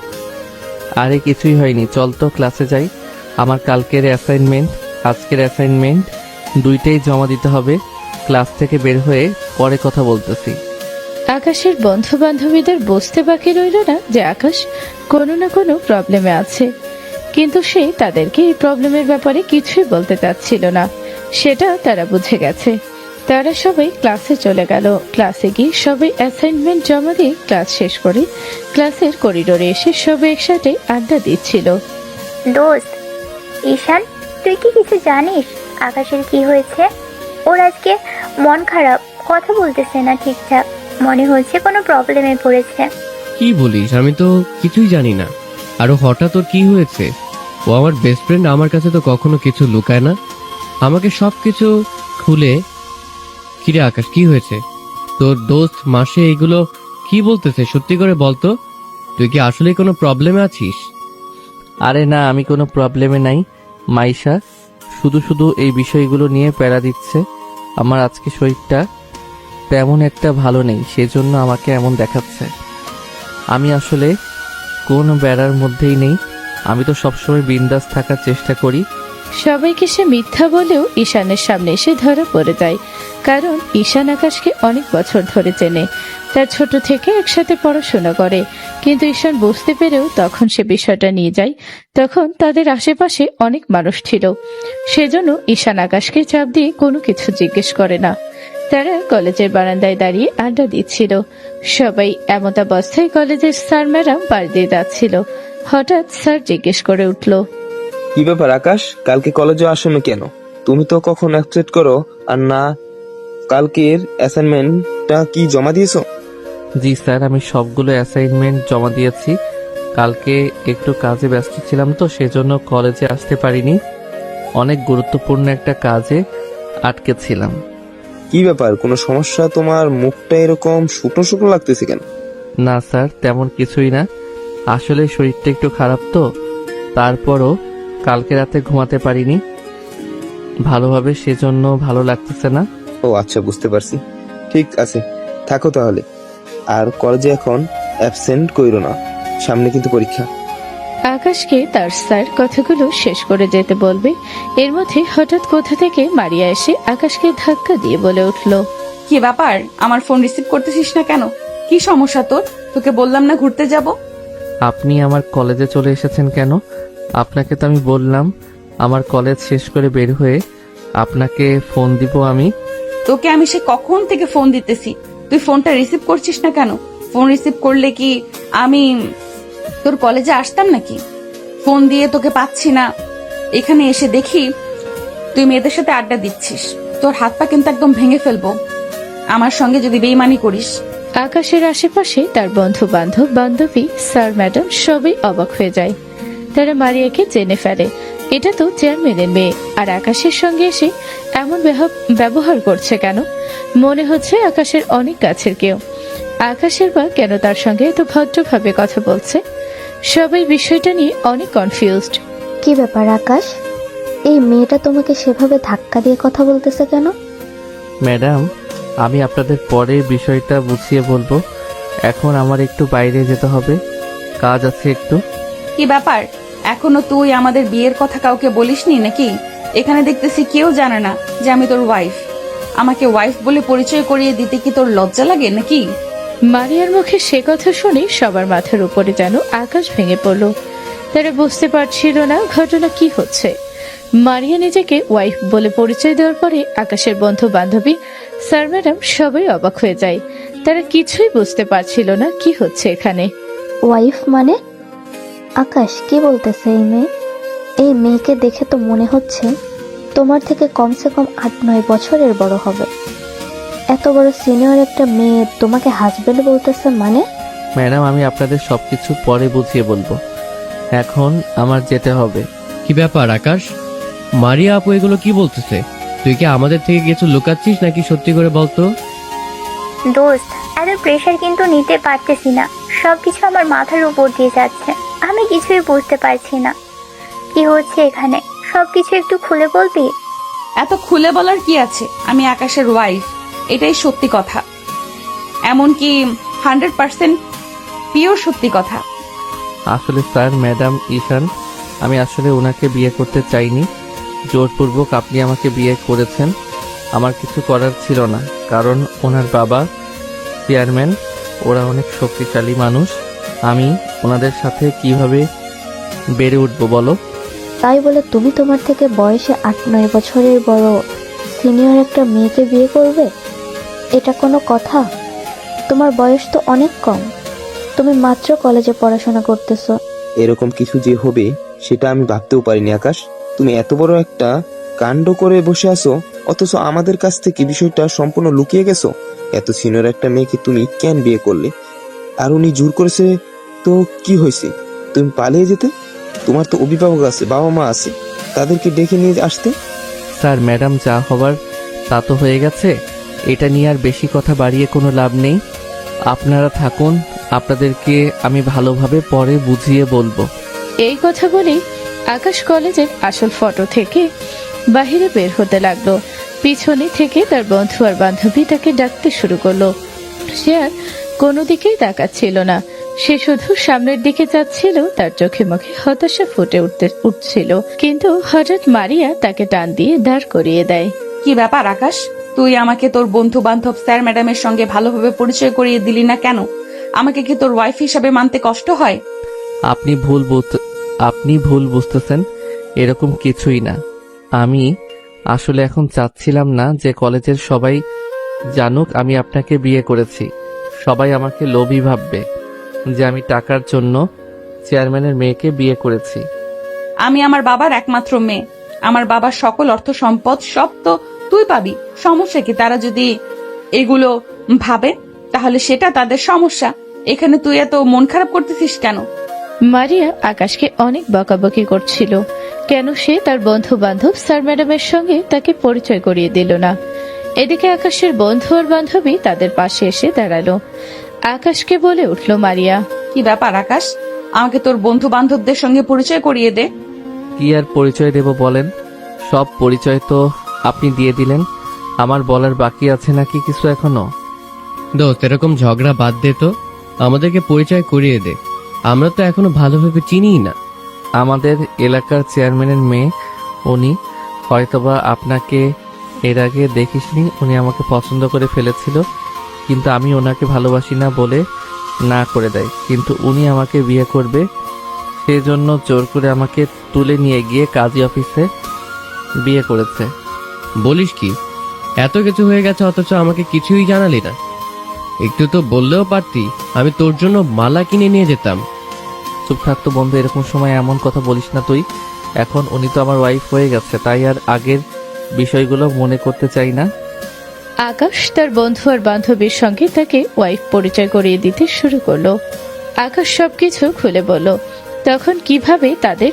আরে কিছুই হয়নি, চল তো ক্লাসে যাই। আমার কালকের অ্যাসাইনমেন্ট, আজকের অ্যাসাইনমেন্ট দুইটাই জমা দিতে হবে। ক্লাস থেকে বের হয়ে পরে কথা বলতেছি। আকাশের বন্ধু বান্ধবীদের বুঝতে বাকি রইল না যে আকাশ কোনো না কোনো প্রবলেমে আছে, কিন্তু সে তাদেরকে এই প্রবলেমের ব্যাপারে কিছুই বলতে চাচ্ছিল না। সেটা তারা বুঝে গেছে। তারা সবাই ক্লাসে চলে গেল। ক্লাসে গিয়ে সবাই অ্যাসাইনমেন্ট জমা দিয়ে ক্লাস শেষ করে ক্লাসের করিডোরে এসে সবাই একসাথে আড্ডা দিচ্ছিল। দোস্ত ঈশান, তুই কি কিছু জানিস আকাশের কি হয়েছে? ওর আজকে মন খারাপ, কথা বলতেছে না ঠিকঠাক, মনে হচ্ছে কোনো প্রবলেমে পড়েছে। কি বলিস? আমি তো কিছুই জানি না। আরো হঠাৎ ওর কি হয়েছে? ও আমার বেস্ট ফ্রেন্ড, আমার কাছে তো কখনো কিছু লুকায় না, আমাকে সবকিছু খুলে। কিরে আকাশ, কি হয়েছে? তোর দোস্ত মাসে এগুলো কি বলতেছে? সত্যি করে বলতো, তুই কি আসলে কোনো প্রবলেমে আছিস? আরে না, আমি কোনো প্রবলেমে নাই মাইশা, শুধু শুধু এই বিষয়গুলো নিয়ে প্যারা দিচ্ছে। আমার আজকে শরীরটা তেমন একটা ভালো নেই, সেজন্য আমাকে এমন দেখাচ্ছে। আমি আসলে কোন বেড়ার মধ্যেই নেই, আমি তো সবসময় বিন্দাস থাকার চেষ্টা করি। সবাইকে সে মিথ্যা বলেও ঈশানের সামনে এসে ধরা পড়ে যায়, কারণ ঈশান আকাশকে অনেক বছর ধরে চেনে। তার ছোট থেকে একসাথে পড়াশোনা করে, কিন্তু ঈশান বুঝতে পেরেও তখন সে বিষয়টা নিয়ে যায়। তখন তাদের আশেপাশে অনেক মানুষ ছিল, সেজন্য ঈশান আকাশকে চাপ দিয়ে কোনো কিছু জিজ্ঞেস করে না। তারা কলেজের বারান্দায় দাঁড়িয়ে আড্ডা দিচ্ছিল। সবাই এমতাবস্থায় কলেজের স্যার ম্যাডাম পাশ দিয়ে যাচ্ছিল। হঠাৎ স্যার জিজ্ঞেস করে উঠল, কি ব্যাপার আকাশ, কালকে কলেজে আসোনি কেন? তুমি তো কখন অ্যাবসেন্ট করো আর না। কালকের অ্যাসাইনমেন্টটা কি জমা দিয়েছো? জি স্যার, আমি সবগুলো অ্যাসাইনমেন্ট জমা দিয়েছি। কালকে একটু কাজে ব্যস্ত ছিলাম তো সেজন্য কলেজে আসতে পারিনি। অনেক গুরুত্বপূর্ণ একটা কাজে আটকে ছিলাম। কি ব্যাপার, কোনো সমস্যা? তোমার মুখটা এরকম শুকনো শুকনো লাগতেছে কেন? না স্যার, তেমন কিছুই না। আসলে শরীরটা একটু খারাপ তো, তারপরও কালকে রাতে ঘুমাতে পারিনি ভালোভাবে, সেজন্য ভালো লাগতেছে না। ও আচ্ছা, বুঝতে পারছি। ঠিক আছে, থাকো তাহলে। আর কলেজে এখন অ্যাবসেন্ট কইরো না, সামনে কিন্তু পরীক্ষা। আকাশকে তার স্যার কথাগুলো শেষ করে যেতে বলবে, এর মধ্যে হঠাৎ কোথা থেকে মারিয়া এসে আকাশকে ধাক্কা দিয়ে বলে উঠল, কি ব্যাপার, আমার ফোন রিসিভ করতেছিস না কেন? কি সমস্যা তোর? তোকে বললাম না ঘুরতে যাব। আপনি আমার কলেজে চলে এসেছেন কেন? আপনাকে তো আমি বললাম আমার কলেজ শেষ করে বের হয়ে আপনাকে ফোন দিব আমি। তোকে আমি সে কখন থেকে ফোন দিতেছি, তুই ফোনটা রিসিভ করছিস না কেন? ফোন রিসিভ করলে কি আমি তোর কলেজে আসতাম নাকি? ফোন দিয়ে তোকে পাচ্ছি না, এখানে এসে দেখি তুই মেয়েদের সাথে আড্ডা দিচ্ছিস। তোর হাত পা কিন্তু একদম ভেঙে ফেলবো আমার সঙ্গে যদি বেইমানি করিস। আকাশের আশেপাশে তার বন্ধু বান্ধব, বান্ধবী, স্যার ম্যাডাম সবই অবাক হয়ে যায়। তারা মারিয়াকে জেনে ফেলে এটা তো চেয়ারম্যানের মেয়ে, আর আকাশের সঙ্গে এসে এমন ব্যবহার করছে কেন? মনে হচ্ছে আকাশের অনেক কাছের কেউ। আকাশের বা কেন তার সঙ্গে এত ভদ্রভাবে কথা বলছে? সবাই বিষয়টা নিয়ে অনেক কনফিউজড। কি ব্যাপার আকাশ, এই মেয়েটা তোমাকে সেভাবে ধাক্কা দিয়ে কথা বলতেছে কেন? ম্যাডাম, আমি আপনাদের পরে বিষয়টা বুঝিয়ে বলবো। এখন আমার একটু বাইরে যেতে হবে, কাজ আছে একটু। কি ব্যাপার, এখনো তুই আমাদের বিয়ের কথা কাউকে বলিসনি নাকি? এখানে দেখতেছি কেউ জানে না যে আমি তোর ওয়াইফ। আমাকে ওয়াইফ বলে পরিচয় করিয়ে দিতে কি তোর লজ্জা লাগে নাকি? মারিয়ার মুখে সে কথা শুনে সবার মাথার উপরে যেন আকাশ ভেঙে পড়ল। তারা বুঝতে পারছিল না ঘটনা কি হচ্ছে। মারিয়া নিজেকে ওয়াইফ বলে পরিচয় দেওয়ার পরে আকাশের বন্ধু বান্ধবী, স্যার ম্যাডাম সবাই অবাক হয়ে যায়। তারা কিছুই বুঝতে পারছিল না কি হচ্ছে এখানে। ওয়াইফ মানে? আকাশ কি বলতেছে এই মেয়ে? এই মেয়েকে দেখে তো মনে হচ্ছে তোমার থেকে কমসে কম 8-9 বছরের বড় হবে। এত বড় সিনিয়র একটা মেয়ে তোমাকে হাজবেন্ড বলতেছে মানে? ম্যাডাম, আমি আপনাদের সবকিছু পরে বুঝিয়ে বলবো, এখন আমার যেতে হবে। কি ব্যাপার আকাশ, মারিয়া আপু এগুলো কি বলতেছে? তুই কি আমাদের থেকে কিছু লুকাচ্ছিস নাকি? সত্যি করে বলতো। দোস্ত, এত প্রেশার কিন্তু নিতে পারতেছি না, সবকিছু আমার মাথার উপর দিয়ে যাচ্ছে, আমি কিছুই বুঝতে পারছি না কি হচ্ছে এখানে। সবকিছু একটু খুলে বলবি? এত খুলে বলার কি আছে? আমি আকাশের ওয়াইফ, এটাই সত্যি কথা, এমনকি 100% পিওর সত্যি কথা। আসলে স্যার ম্যাডাম ঈশান, আমি আসলে ওনাকে বিয়ে করতে চাইনি, জোরপূর্বক আপনি আমাকে বিয়ে করেছেন। আমার কিছু করার ছিল না, কারণ ওনার বাবা চেয়ারম্যান, ওরা অনেক শক্তিশালী মানুষ। আমি ওনাদের সাথে কিভাবে বেড়ে উঠবো বলো? তাই বলে তুমি তোমার থেকে বয়সে 8-9 বছরের বড় সিনিয়র একটা মেয়েকে বিয়ে করবে? এটা কোনো কথা? তোমার বয়স তো অনেক কম, তুমি মাত্র কলেজে পড়াশোনা করতেছো। এরকম কিছু যে হবে সেটা আমি ভাবতেও পারিনি আকাশ। তুমি এত বড় একটা কাণ্ড করে বসে আছো, অথচ আমাদের কাছ থেকে বিষয়টা সম্পূর্ণ লুকিয়ে গেছো। এত সিনিয়র একটা মেয়েকে তুমি কেন বিয়ে করলে? আর উনি জোর করেছে তো কি হয়েছে? তুমি পালিয়ে যেতে, তোমার তো অভিভাবক আছে, বাবা মা আছে, তাদেরকে ডেকে নিয়ে আসতে। স্যার ম্যাডাম, যা হবার তা তো হয়ে গেছে, এটা নিয়ে আর বেশি কথা বাড়িয়ে কোনো লাভ নেই। আপনারা থাকুন, আপনাদেরকে আমি ভালোভাবে পরে বুঝিয়ে বলবো। এই কথা বলেই আকাশ কলেজের আসল ফটো থেকে বাহিরে বের হতে লাগলো। পিছনে থেকে তার বন্ধু আর বান্ধবী তাকে ডাকতে শুরু করলো। সে আর কোনো দিকেই তাকাচ্ছিল না, সে শুধু সামনের দিকে যাচ্ছিল। তার চোখে মুখে হতাশা ফুটে উঠছিল। কিন্তু হঠাৎ মারিয়া তাকে টান দিয়ে দাঁড় করিয়ে দেয়। কি ব্যাপার আকাশ, তুই আমাকে তোর বন্ধু বান্ধব স্যার ম্যাডামের সঙ্গে ভালোভাবে পরিচয় করিয়ে দিলি না কেন? আমাকে কি তোর ওয়াইফ হিসাবে মানতে কষ্ট হয়? আপনি ভুল বুঝতেছেন, এরকম কিছুই না। আমি আসলে এখন চাচ্ছিলাম না যে কলেজের সবাই জানুক আমি আপনাকে বিয়ে করেছি। সবাই আমাকে লোভী ভাববে যে আমি টাকার জন্য চেয়ারম্যানের মেয়েকে বিয়ে করেছি। আমি আমার বাবার একমাত্র মেয়ে, আমার বাবার সকল অর্থ সম্পদ সব তো তুই পাবি। সমস্যা কি? তারা যদি এগুলো ভাবে তাহলে সেটা তাদের সমস্যা। এখানে তুই এত মন খারাপ করতেছিস কেন? মারিয়া আকাশকে অনেক বকাবকি করছিল, কেন সে তার বন্ধু বান্ধব স্যার ম্যাডামের সঙ্গে তাকে পরিচয় করিয়ে দিল না। এদিকে আকাশের বন্ধু আর বান্ধবী তাদের পাশে এসে দাঁড়ালো। আকাশকে বলে উঠল মারিয়া। কি ব্যাপার আকাশ, আমাকে তোর বন্ধু বান্ধবদের সঙ্গে পরিচয় করিয়ে দে। কি আর পরিচয় দেব বলেন? সব পরিচয় তো আপনি দিয়ে দিলেন। আমার বলার বাকি আছে নাকি কিছু এখনো? দোস্ত, এরকম ঝগড়া বাদ দে তো, আমাদেরকে পরিচয় করিয়ে দে। আমরা তো এখনো ভালোভাবে চিনিই না। আমাদের এলাকার চেয়ারম্যানের মেয়ে উনি। হয়তোবা আপনাকে এর আগে দেখিসনি। উনি আমাকে পছন্দ করে ফেলেছিল, কিন্তু আমি ওনাকে ভালোবাসি না বলে না করে দেয়। কিন্তু উনি আমাকে বিয়ে করবে, সেজন্য জোর করে আমাকে তুলে নিয়ে গিয়ে কাজী অফিসে বিয়ে করেছে। বলিস কি, এত কিছু হয়ে গেছে অথচ আমাকে কিছুই জানালি না? একটু তো বললেও পারতি, আমি তোর জন্য মালা কিনে নিয়ে যেতাম। চুপ থাকতো বন্ধু, এরকম সময় এমন কথা বলিস না তুই। এখন উনি তো আমার ওয়াইফ হয়ে গেছে, তাই আর আগের বিষয়গুলো মনে করতে চাই না। আকাশ তার বন্ধু আর বান্ধবীর সঙ্গে তাকে ওয়াইফ পরিচয় করিয়ে দিতে শুরু করলো। আকাশ সবকিছু খুলে বলল। তখন কিভাবে তাদের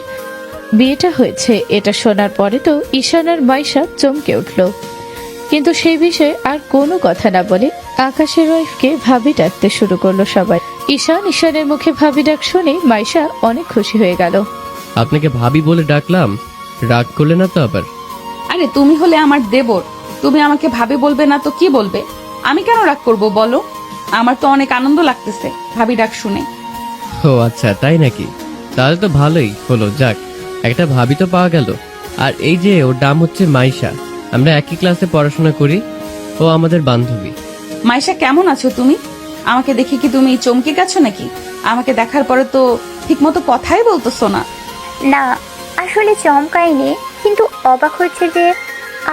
বিয়েটা হয়েছে এটা শোনার পরে তো ঈশান আর মাইশা চমকে উঠল, কিন্তু সেই বিষয়ে আর কোনো কথা না বলে আকাশের ওয়াইফকে ভাবি ডাকতে শুরু করলো সবাই। ঈশানের মুখে ভাবি ডাক শুনে মাইশা অনেক খুশি হয়ে গেল। আপনাকে ভাবি বলে ডাকলাম, রাগ করলে না তো আবার? আরে তুমি হলে আমার দেবর, তুমি আমাকে ভাবে বলবে না তো কি বলবে? আমি কেন রাগ করব বলো? আমার তো অনেক আনন্দ লাগতেছে ভাবি ডাক শুনে। ও আচ্ছা, তাই নাকি? তাহলে তো ভালোই হলো, যাক একটা ভাবি তো পাওয়া গেল। আর এই যে ওর নাম হচ্ছে মাইশা, আমরা একই ক্লাসে পড়াশোনা করি, ও আমাদের বান্ধবী। মাইশা কেমন আছো তুমি? আমাকে দেখে কি তুমি চমকে গেছো নাকি? আমাকে দেখার পরে তো ঠিকমতো কথাই বলতেছো না। না, আসলে চমকায়নি, কিন্তু অবাক হচ্ছে যে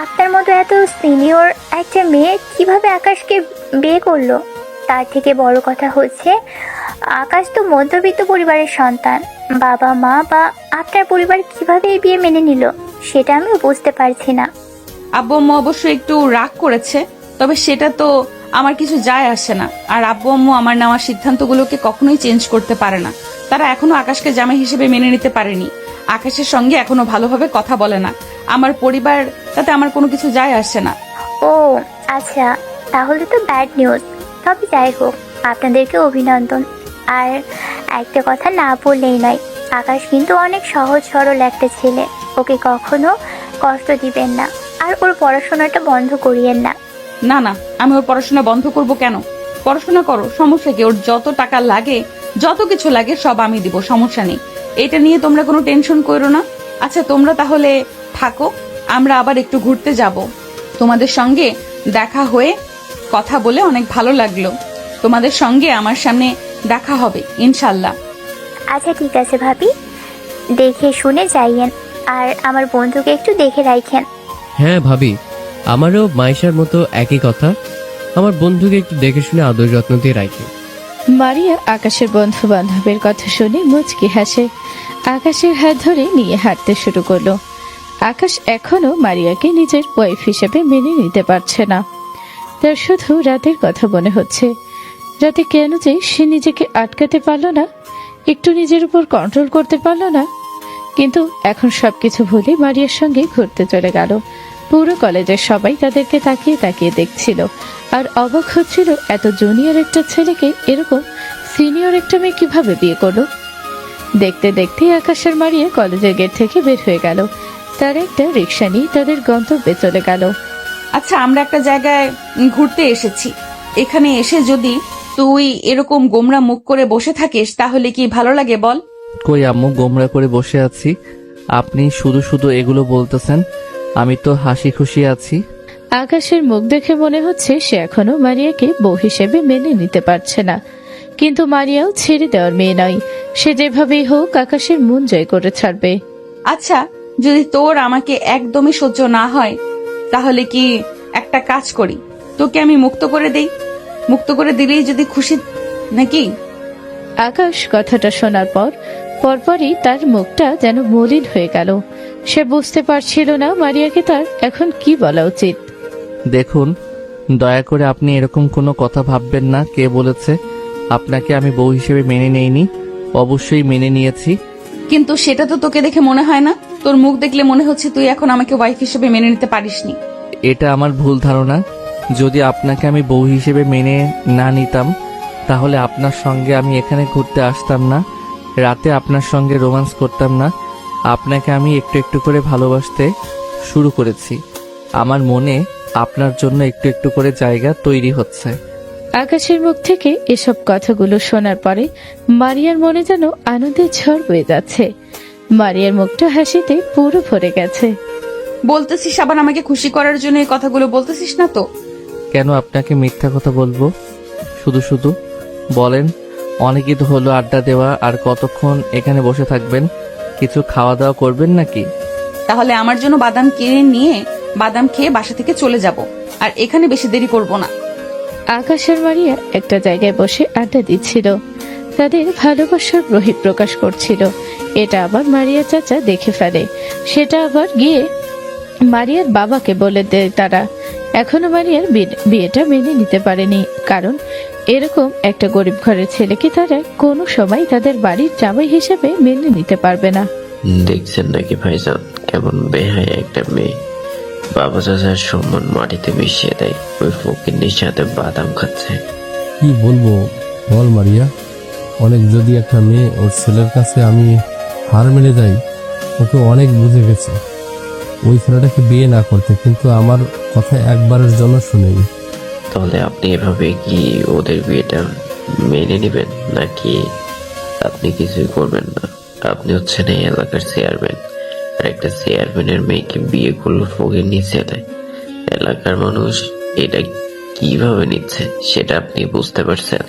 আপনার মতো এত সিনিয়র একটা মেয়ে কিভাবে আকাশকে বিয়ে করলো। তার থেকে বড় কথা হচ্ছে আকাশ তো মধ্যবিত্ত পরিবারের সন্তান। বাবা মা বা আপনার পরিবার কিভাবে এই বিয়ে মেনে নিল সেটা আমি বুঝতে পারছি না। আব্বু আম্মু অবশ্য একটু রাগ করেছে, তবে সেটা তো আমার কিছু যায় আসে না। আর আব্বু আম্মু আমার নেওয়া সিদ্ধান্তগুলোকে কখনোই চেঞ্জ করতে পারে না। তারা এখনো আকাশকে জামাই হিসেবে মেনে নিতে পারেনি। আকাশের সঙ্গে এখনো ভালোভাবে কথা বলে না। আমার পরিবার, তাতে আমার কোনো কিছু যায় আসে না। ও আচ্ছা, তাহলে তো ব্যাড নিউজ। তবে যাই হোক, আপনাদেরকে অভিনন্দন। আর একটা কথা না বললেই নয়, আকাশ কিন্তু অনেক সহজ সরল একটা ছেলে। ওকে কখনো কষ্ট দিবেন না, আর ওর পড়াশোনাটা বন্ধ করিয়েন না। না না, আমি ওর পড়াশোনা বন্ধ করব কেন? পড়াশোনা করো, সমস্যা কি? ওর যত টাকা লাগে, যত কিছু লাগে সব আমি দিব, সমস্যা নেই। এটা নিয়ে তোমরা কোনো টেনশন করো না। আচ্ছা তোমরা তাহলে থাকো, আমরা আবার একটু ঘুরতে যাব। তোমাদের সঙ্গে দেখা হয়ে কথা বলে অনেক ভালো লাগলো। তোমাদের সঙ্গে আমার সামনে দেখা হবে ইনশাল্লাহ। আচ্ছা ঠিক আছে ভাবি, দেখে শুনে যাইয়েন, আর আমার বন্ধুকে একটু দেখে রাখেন। হ্যাঁ ভাবি, আমারও মাইশার মতো একই কথা। আমার বন্ধুকে একটু দেখে শুনে আদর যত্ন দিয়ে রাখি। মারিয়া আকাশের বন্ধু বান্ধবের কথা শুনে মুচকি হাসে। আকাশের হাত ধরে নিয়ে হাঁটতে শুরু করলো। আকাশ এখনো মারিয়াকে নিজের ওয়াইফ হিসেবে মেনে নিতে পারছে না। তার শুধু রাতের কথা মনে হচ্ছে। রাতে কেন যে সে নিজেকে আটকাতে পারল না, একটু নিজের উপর কন্ট্রোল করতে পারল না। কিন্তু এখন সবকিছু ভুলে মারিয়ার সঙ্গে ঘুরতে চলে গেল। পুরো কলেজের সবাই তাদেরকে তাকিয়ে তাকিয়ে দেখছিল আর অবাক হচ্ছিল এত জুনিয়র একটা ছেলেকে এরকম সিনিয়র একটা মেয়ে কিভাবে বিয়ে করলো। দেখতে দেখতে আকাশের মারিয়া কলেজের গেট থেকে বের হয়ে গেল। তার একটা রিক্সা নিয়ে তাদের গন্তব্যে চলে গেল। আচ্ছা আমরা একটা জায়গায় ঘুরতে এসেছি। এখানে এসে যদি তুই এরকম গোমরা মুখ করে বসে থাকিস তাহলে কি ভালো লাগে বল? কই আম্মু, গোমরা করে বসে আছি? আপনি শুধু শুধু এগুলো বলতেছেন। আমি তো হাসি খুশি আছি। আকাশের মুখ দেখে মনে হচ্ছে সে এখনো মারিয়াকে বউ হিসেবে মেনে নিতে পারছে না। কিন্তু মারিয়াও ছেড়ে দেওয়ার মেয়ে নয়। সে যেভাবেই হোক আকাশের মন জয় করে ছাড়বে। আচ্ছা যদি তোর আমাকে একদমই সহ্য না হয় তাহলে কি একটা কাজ করি, তোকে আমি মুক্ত করে দেই। মুক্ত করে দিলেই যদি খুশি নাকি? আকাশ কথাটা শোনার পরপরই তার মুখটা যেন মলিন হয়ে গেল। সে বুঝতে পারছিল না মারিয়াকে তার এখন কি বলা উচিত। দেখুন, দয়া করে আপনি এরকম কোনো কথা ভাববেন না। কে বলেছে আপনাকে আমি বউ হিসেবে মেনে নেইনি? অবশ্যই মেনে নিয়েছি। কিন্তু সেটা তো তোকে দেখে মনে হয় না। তোর মুখ দেখলে মনে হচ্ছে তুই এখন আমাকে ওয়াইফ হিসেবে মেনে নিতে পারিসনি। এটা আমার ভুল ধারণা। যদি আপনাকে আমি বউ হিসেবে মেনে না নিতাম তাহলে আপনার সঙ্গে আমি এখানে ঘুরতে আসতাম না, রাতে আপনার সঙ্গে রোম্যান্স করতাম না। আপনাকে আমি একটু একটু করে ভালোবাসতে শুরু করেছি। আমার মনে আপনার জন্য একটু একটু করে জায়গা তৈরি হচ্ছে। আকাশের মুখ থেকে এসব কথাগুলো শোনার পরে মারিয়ার মনে যেন আনন্দের ঝড় বয়ে যাচ্ছে। মারিয়ার মুখটা হাসিতে পুরো ভরে গেছে। বলতেছিস আবার আমাকে খুশি করার জন্য এই কথাগুলো বলতেছিস না তো? কেন আপনাকে মিথ্যা কথা বলবো? শুধু শুধু বলেন। অনেকই তো হলো আড্ডা দেওয়া, আর কতক্ষণ এখানে বসে থাকবেন? কিছু খাওয়া দাওয়া করবেন নাকি? তাহলে আমার জন্য বাদাম কিনে নিয়ে বাদাম খেয়ে বাসা থেকে চলে যাব, আর এখানে বেশি দেরি করব না। আকাশ আর মারিয়া একটা জায়গায় বসে আড্ডা দিচ্ছিল, তাদের ভালোবাসার বহিঃপ্রকাশ করছিল। এটা আবার মারিয়া চাচা দেখে ফেলে। সেটা আবার গিয়ে মারিয়ার বাবাকে বলে দেয় তারা। এখনো মারিয়ার বিয়েটা মেনে নিতে পারেনি, কারণ এরকম একটা গরিব ঘরের ছেলেকে তারা কোনো সময় তাদের বাড়ির জামাই হিসেবে মেনে নিতে পারবে না। দেখছেন নাকি ভাইজান, কেমন বেহায়া একটা মেয়ে বাবা চাচার সম্মান মাটিতে মিশিয়ে দেয়, ওই ফকিন্নির সাথে বাদাম খাচ্ছে। কি বলবো বল মারিয়া, অনেক যদি একটা মেয়ে ওর ছেলের কাছে আমি হার মেনে যাই, ওকে অনেক বুঝে গেছে ওই ছেলেটাকে বিয়ে না করতে, কিন্তু আমার কথা একবারের জন্য শুনেনি। তাহলে আপনি এভাবে কি ওদের বিয়েটা মেনে নেবেন, নাকি আপনি কিছুই করবেন না? আপনি হচ্ছেন এই এলাকার চেয়ারম্যান, আর একটা চেয়ারম্যানের মেয়েকে বিয়ে করলো ফকিন্নি ছেলে। এলাকার মানুষ এটা কিভাবে নিচ্ছে সেটা আপনি বুঝতে পারছেন?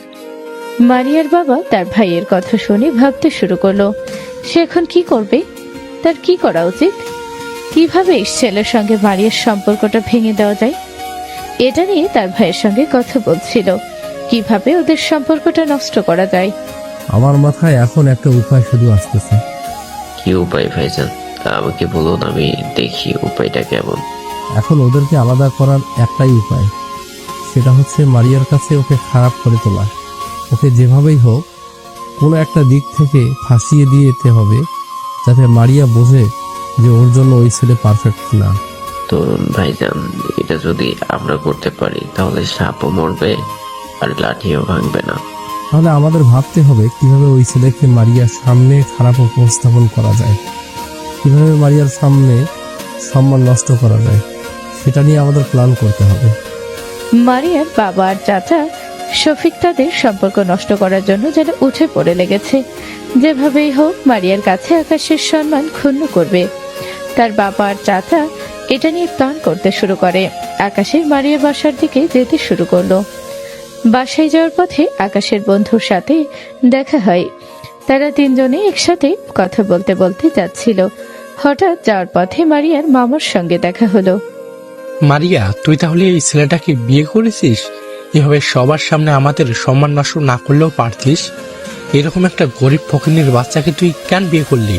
মারিয়ার বাবা তার ভাইয়ের কথা শুনে ভাবতে শুরু করলো, সে এখন কি করবে, তার কি করা উচিত, কিভাবে এই ছেলের সঙ্গে মারিয়ার সম্পর্কটা ভেঙে দেওয়া যায়। এটা নিয়ে তার ভাইয়ের সঙ্গে কথা বলছিল, কিভাবে ওদের সম্পর্কটা নষ্ট করা যায়। আমার মাথায় এখন একটা উপায় শুধু আসতেছে। কি উপায় ভাইজান, আমাকে বলুন, আমি দেখি উপায়টা কেমন। এখন ওদেরকে আলাদা করার একটাই উপায়, সেটা হচ্ছে মারিয়ার কাছে ওকে খারাপ করে তোলা। ওকে যেভাবেই হোক কোনো একটা দিক থেকে ফাঁসিয়ে দিয়ে যেতে হবে, যাতে মারিয়া বোঝে যে ওর জন্য ওই ছেলে পারফেক্ট না। তরুণ ভাইজান, এটা যদি আমরা করতে পারি তাহলে সাপও মরবে আর লাঠিও ভাঙবে না। তাহলে আমাদের ভাবতে হবে কিভাবে ওই ছেলেকে মারিয়ার সামনে খারাপ উপস্থাপন করা যায়, কিভাবে মারিয়ার সামনে সম্মান নষ্ট করা যায়, সেটা নিয়ে আমাদের প্ল্যান করতে হবে। মারিয়ার বাবা আর চাচা শফিক তাদের সম্পর্ক নষ্ট করার জন্য যেন উঠে পড়ে লেগেছে। যেভাবেই হোক মারিয়ার কাছে আকাশের সম্মান ক্ষুণ্ণ করবে। তার বাবা আর চাচা এটা নিয়ে প্ল্যান করতে শুরু করে। আকাশের মারিয়ার বাসার দিকে যেতে শুরু করলো। বাসায় যাওয়ার পথে আকাশের বন্ধুর সাথে দেখা হয়। তারা তিনজনে একসাথে কথা বলতে বলতে যাচ্ছিল। হঠাৎ যাওয়ার পথে মারিয়ার মামার সঙ্গে দেখা হলো। মারিয়া, তুই তাহলে এই ছেলেটাকে বিয়ে করেছিস? এভাবে সবার সামনে আমাদের সম্মান নষ্ট না করলেও পারতিস। এরকম একটা গরিব ফকিনীর বাচ্চাকে তুই কেন বিয়ে করলি?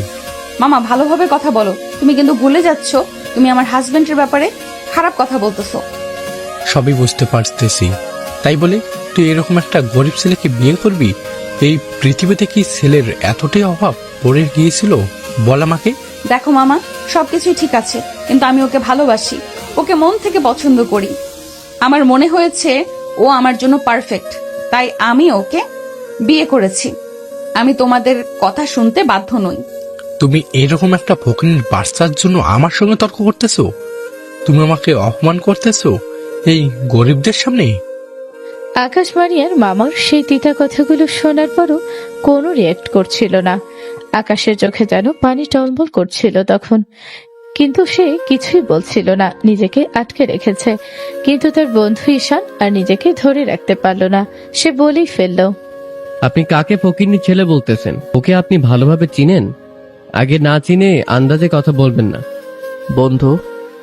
মামা, ভালোভাবে কথা বলো। তুমি কিন্তু ভুলে যাচ্ছ তুমি আমার হাজবেন্ডের ব্যাপারে খারাপ কথা বলতেছো। সবই বুঝতে পারতেছি, তাই বলে তুই এরকম একটা গরিব ছেলেকে বিয়ে করবি? এই পৃথিবীতে কি ছেলের এতটাই অভাব পড়ে গিয়েছিল? বল আমাকে। দেখো মামা, সবকিছুই ঠিক আছে, কিন্তু আমি ওকে ভালোবাসি, ওকে মন থেকে পছন্দ করি। আমার মনে হয়েছে ও আমার জন্য পারফেক্ট, তাই আমি ওকে বিয়ে করেছি। আমি তোমাদের কথা শুনতে বাধ্য নই। তুমি এরকম একটা ফকিনীর বাচ্চার জন্য আমার সঙ্গে তর্ক করতেছো? তুমি আমাকে অপমান করতেছো এই গরিবদের সামনে? আকাশ মারিয়ার মামার সেই তিতা কথাগুলো শোনার পরও কোনো রিয়েক্ট করছিল না। আকাশের চোখে যেন পানি টলমল করছিল তখন, কিন্তু সে কিছুই বলছিল না, নিজেকে আটকে রেখেছে। কিন্তু তার বন্ধু ঈশান আর নিজেকে ধরে রাখতে পারল না, সে বলেই ফেলল, আপনি কাকে ফকিন্নি ছেলে বলতেছেন? ওকে আপনি ভালোভাবে চিনেন? আগে না চিনে আন্দাজে কথা বলবেন না। বন্ধু,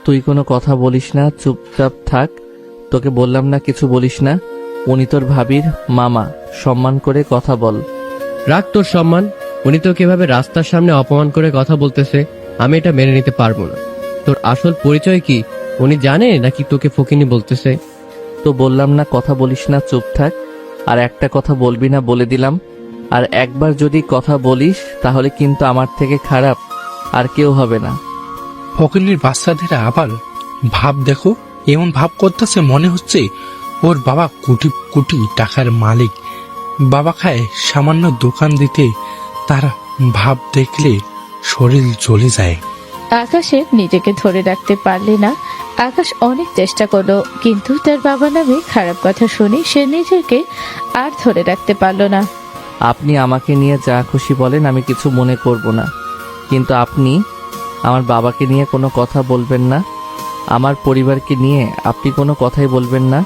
তুই কোনো কথা বলিস না, চুপচাপ থাক। তোকে বললাম না কিছু বলিস না। উনি তোর ভাবির মামা, সম্মান করে কথা বল। রাখ তোর সম্মান। উনি তো কিভাবে রাস্তার সামনে অপমান করে কথা বলতেছে, আমি এটা মেনে নিতে পারবো না। তোর আসল পরিচয় কি উনি জানে, নাকি তোকে ফকিন্নি বলতেছে? তো বললাম না কথা বলিস না, চুপ থাক। আর একটা কথা বলবি না বলে দিলাম। আর একবার যদি কথা বলিস তাহলে কিন্তু আমার থেকে খারাপ আর কেউ হবে না। ফকিনীর বাচ্চাদের আবার ভাব দেখো, এমন ভাব করতেছে মনে হচ্ছে ওর বাবা কোটি কোটি টাকার মালিক। বাবা খায় সামান্য দোকান দিতে, তার ভাব দেখলে শরীর জ্বলে যায়। আকাশের নিজেকে ধরে রাখতে পারলে না। আকাশ অনেক চেষ্টা করলো, কিন্তু তার বাবা নামে খারাপ কথা শুনে সে নিজেকে আর ধরে রাখতে পারল না। আপনি আমাকে নিয়ে যা খুশি বলেন, আমি কিছু মনে করব না, কিন্তু আপনি আমার বাবাকে নিয়ে কোনো কথা বলবেন না, আমার পরিবারকে নিয়ে আপনি কোনো কথাই বলবেন না,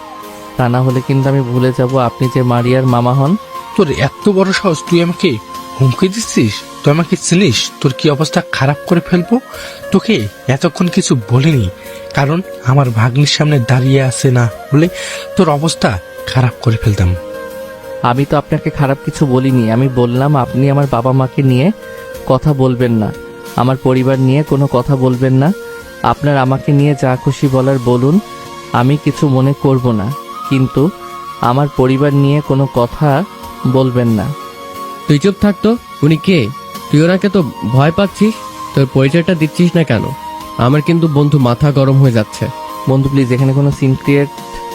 তা না হলে কিন্তু আমি ভুলে যাব আপনি যে মারিয়ার মামা হন। তোর এত বড় সাহস, তুই আমাকে হুমকি দিচ্ছিস? তুই আমাকে চিনিস? তোর কি অবস্থা খারাপ করে ফেলবো। তোকে এতক্ষণ কিছু বলিনি, কারণ আমার ভাগ্নির সামনে দাঁড়িয়ে আছে না বলে তোর অবস্থা খারাপ করে ফেলতাম। আমি তো আপনাকে খারাপ কিছু বলিনি, আমি বললাম আপনি আমার বাবা মাকে নিয়ে কথা বলবেন না, আমার পরিবার নিয়ে কোনো কথা বলবেন না, আপনার আমাকে নিয়ে যা খুশি বলার বলুন, আমি কিছু মনে করব না, কিন্তু আমার পরিবার নিয়ে কোনো কথা বলবেন না। তুই চুপ থাকতো। উনি কে? তুই ওনাকে তো ভয় পাচ্ছিস, তোর পরিচয়টা দিচ্ছিস না কেন? আমার কিন্তু বন্ধু মাথা গরম হয়ে যাচ্ছে। বন্ধু প্লিজ এখানে কোনো সিন ক্রিয়েট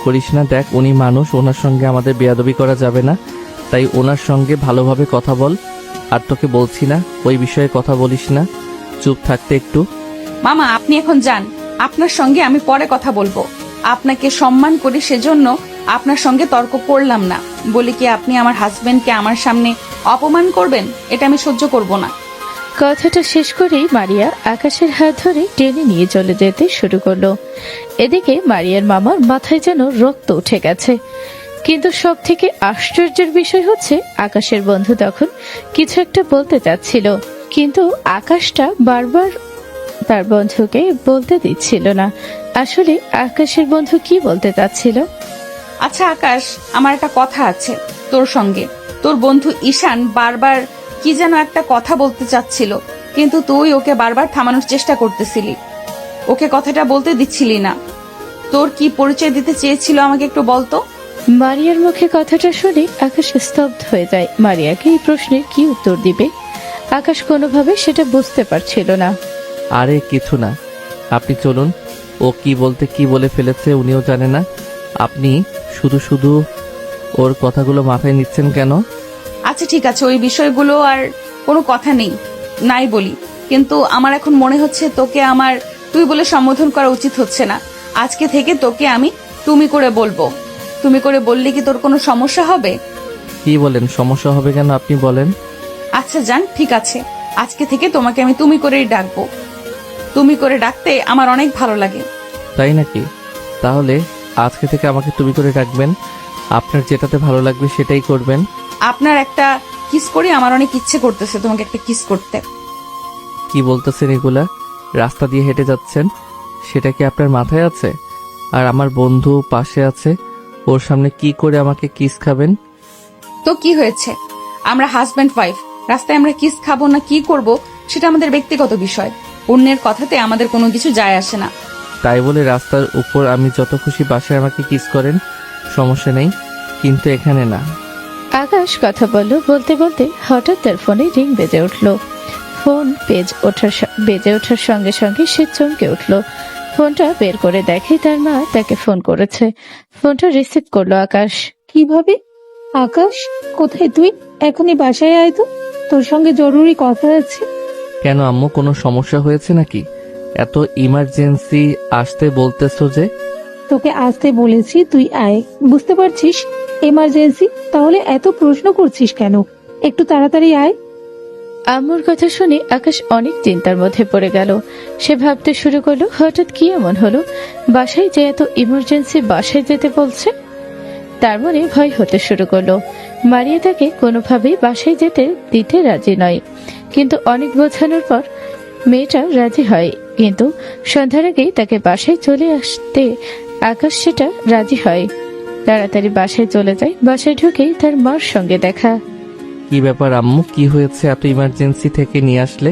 করিস না। দেখ উনি মানুষ, ওনার সঙ্গে আমাদের বেয়াদবি করা যাবে না, তাই ওনার সঙ্গে ভালোভাবে কথা বল। আর তোকে বলছি না ওই বিষয়ে কথা বলিস না, চুপ থাকতে একটু। মামা আপনি এখন যান, আপনার সঙ্গে আমি পরে কথা বলবো। আপনাকে সম্মান করি সেজন্য আপনার সঙ্গে তর্ক করলাম না, বলি কি আপনি আমার হাজবেন্ডকে আমার সামনে অপমান করবেন, এটা আমি সহ্য করব না। কথাটা শেষ করেই মারিয়া আকাশের হাত ধরে টেনে নিয়ে চলে যেতে শুরু করলো। এদিকে মারিয়ার মামার মাথায় যেন রক্ত উঠে গেছে। কিন্তু সব থেকে আশ্চর্যের বিষয় হচ্ছে আকাশের বন্ধু তখন কিছু একটা বলতে চাচ্ছিল, কিন্তু আকাশটা বারবার তার বন্ধুকে বলতে দিচ্ছিল না। আসলে আকাশের বন্ধু কি বলতে চাচ্ছিল? আচ্ছা আকাশ, আমার একটা কথা আছে তোর সঙ্গে। তোর বন্ধু ঈশান বারবার কি যেন একটা কথা বলতে চাচ্ছিল, কিন্তু তুই ওকে বারবার থামানোর চেষ্টা করতেছিলি, ওকে কথাটা বলতে দিচ্ছিলি না। তোর কি পরিচয় দিতে চেয়েছিল আমাকে একটু বলতো। মারিয়ার মুখে কথাটা শুনে আকাশ স্তব্ধ হয়ে যায়। মারিয়াকে এই প্রশ্নের কি উত্তর দিবে আকাশ কোনোভাবে সেটা বুঝতে পারছিল না। আরে কিছু না, আপনি চলুন। ও কি বলতে কি বলে ফেলেছে উনিও জানে না, আপনি শুধু শুধু ওর কথাগুলো মাথায় নিচ্ছেন কেন? আচ্ছা ঠিক আছে, ওই বিষয়গুলো আর কোনো কথা নেই, নাই বলি, কিন্তু আমার এখন মনে হচ্ছে তোকে আমার তুই বলে সম্বোধন করা উচিত হচ্ছে না। আজকে থেকে তোকে আমি তুমি করে বলবো। তুমি করে বললে কি তোর কোনো সমস্যা হবে? কি বলেন, সমস্যা হবে কেন আপনি বলেন। আচ্ছা জান, ঠিক আছে, আজকে থেকে তোমাকে আমি তুমি করেই ডাকবো। তুমি করে ডাকতে আমার অনেক ভালো লাগে। তাই নাকি? তাহলে আজকে থেকে আমাকে তুমি করে ডাকবেন, আপনার যেটাতে ভালো লাগবে সেটাই করবেন। আপনার একটা কিস করি, আমার অনেক ইচ্ছে করতেছে তোমাকে একটা কিস করতে। কি বলতেছেন এগুলা? রাস্তা দিয়ে হেঁটে যাচ্ছেন, সেটা কি আপনার মাথায় আছে? আর আমার বন্ধু পাশে আছে, ওর সামনে কি করে আমাকে কিস খাবেন? তো কি হয়েছে, আমরা হাজব্যান্ড ওয়াইফ, রাস্তায় আমরা কিস খাবো না কি করব সেটা আমাদের ব্যক্তিগত বিষয়, অন্যের কথাতে আমাদের কোনো কিছু যায় আসে না। তাই বলে রাস্তার উপর আমি যত খুশি বাসায় আমাকে কিস করেন, সমস্যা নেই, কিন্তু এখানে না। আকাশ কথা বলল, বলতে বলতে হঠাৎ তার ফোনে রিং বেজে উঠল। ফোন বেজে ওঠার সঙ্গে সঙ্গে সে চমকে উঠল। ফোনটা বের করে দেখে তার মা তাকে ফোন করেছে। ফোনটা রিসিভ করলো আকাশ। কিভাবে? আকাশ, কোথায় তুই? এখনই বাসায় আয় তো, তোর সঙ্গে জরুরি কথা আছে। কেন আম্মু, কোনো সমস্যা হয়েছে নাকি? এত ইমার্জেন্সি আসতে বলতেছো যে? তোকে আসতে বলেছি, তুই আয়। বুঝতে পারছিস এমার্জেন্সি, তাহলে এত প্রশ্ন করছিস কেন? একটু তাড়াতাড়ি আয়। আম্মুর কথা শুনে আকাশ অনেক চিন্তার মধ্যে পড়ে গেল। সে ভাবতে শুরু করলো হঠাৎ কি এমন হলো, বাসায় যে এত ইমার্জেন্সি বাসায় যেতে বলছে। তার মনে ভয় হতে শুরু করলো। মারিয়া তাকে কোনোভাবেই বাসায় যেতে দিতে রাজি নয়, কিন্তু অনেক বোঝানোর পর মেয়েটা রাজি হয়। কিন্তু সন্ধ্যার আগেই তাকে বাসায় চলে আসতে আকাশ সেটা রাজি হয়। তাড়াতাড়ি বাসায় চলে যায়। বাসায় ঢুকেই তার মার সঙ্গে দেখা। কি ব্যাপার আম্মু, কি হয়েছে এত ইমার্জেন্সি থেকে নিয়ে আসলে?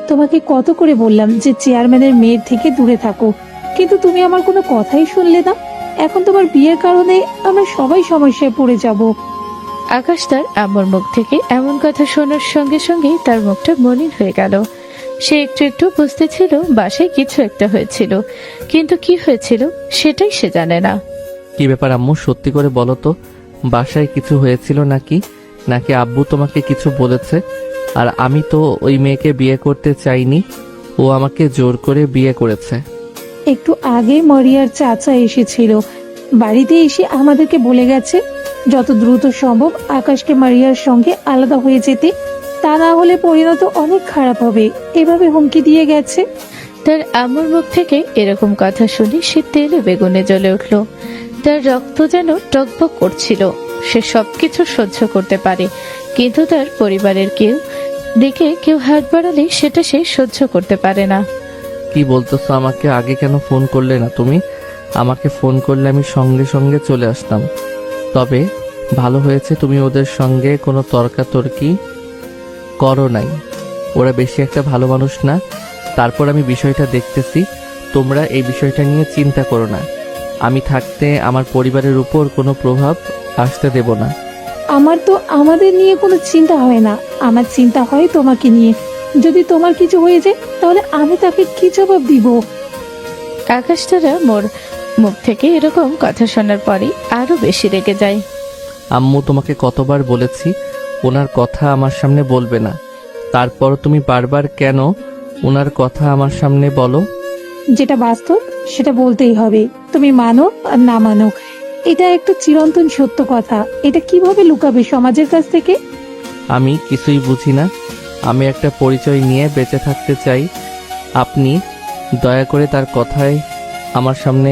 তোমাকে কত করে বললাম যে চেয়ারম্যানের মেয়ের থেকে দূরে থাকো, কিন্তু তুমি আমার কোনো কথাই শুনলে না। এখন তোমার বিয়ের কারণে আমরা সবাই সমস্যায় পড়ে যাব। আকাশ তার আম্মুর মুখ থেকে এমন কথা শোনার সঙ্গে সঙ্গেই তার মুখটা মলিন হয়ে গেল। সে একটু একটু বুঝতেছিল বাসায় কিছু একটা হয়েছিল, কিন্তু কি হয়েছিল সেটাই সে জানে না। কি ব্যাপার আম্মু, সত্যি করে বলো তো, বাসায় কিছু হয়েছিল নাকি? নাকি আব্বু তোমাকে কিছু বলেছে? আর আমি তো ওই মেয়েকে বিয়ে করতে চাইনি, ও আমাকে জোর করে বিয়ে করেছে। একটু আগে মারিয়ার চাচা এসেছিল, বাড়িতে এসে আমাদেরকে বলে গেছে যত দ্রুত সম্ভব আকাশকে মারিয়ার সঙ্গে আলাদা হয়ে যেতে, তা না হলে পরিণত অনেক খারাপ হবে, এভাবে হুমকি দিয়ে গেছে। তার আম্মুর মুখ থেকে এরকম কথা শুনে সে তেলে বেগুনে জ্বলে উঠল। তার রক্ত যেন টকবক করছিল। সে সবকিছু সহ্য করতে পারে, কিন্তু তার পরিবারের দিকে কেউ হাত বাড়ালে সেটা সে সহ্য করতে পারে না। কি বলতেছো? আমাকে আগে কেন ফোন করলে না তুমি? আমাকে ফোন করলে আমি সঙ্গে সঙ্গে চলে আসতাম। তবে ভালো হয়েছে তুমি ওদের সঙ্গে কোনো তর্কাতর্কি করো নাই। ওরা বেশি একটা ভালো মানুষ না। তারপর আমি বিষয়টা দেখতেছি, তোমরা এই বিষয়টা নিয়ে চিন্তা করো না। আমি থাকতে আমার পরিবারের উপর কোনো প্রভাব আসতে দেব না। আমার তো আমাদের নিয়ে কোনো চিন্তা হয় না, আমার চিন্তা হয় তোমাকে নিয়ে। যদি তোমার কিছু হয়ে যায় তাহলে আমি তাকে কি জবাব দিব? আকাশ তারা মোর মুখ থেকে এরকম কথা শোনার পরে আরো বেশি রেগে যায়। আম্মু, তোমাকে কতবার বলেছি ওনার কথা আমার সামনে বলবে না, তারপর তুমি বারবার কেন ওনার কথা আমার সামনে বলো? যেটা বাস্তব সেটা বলতেই হবে, তুমি মানো আর না মানো। এটা একটা চিরন্তন সত্য কথা, এটা কিভাবে লুকাবে সমাজের কাছ থেকে? আমি কিছুই বুঝি না। আমি একটা পরিচয় নিয়ে বেঁচে থাকতে চাই। আপনি দয়া করে তার কথায় আমার সামনে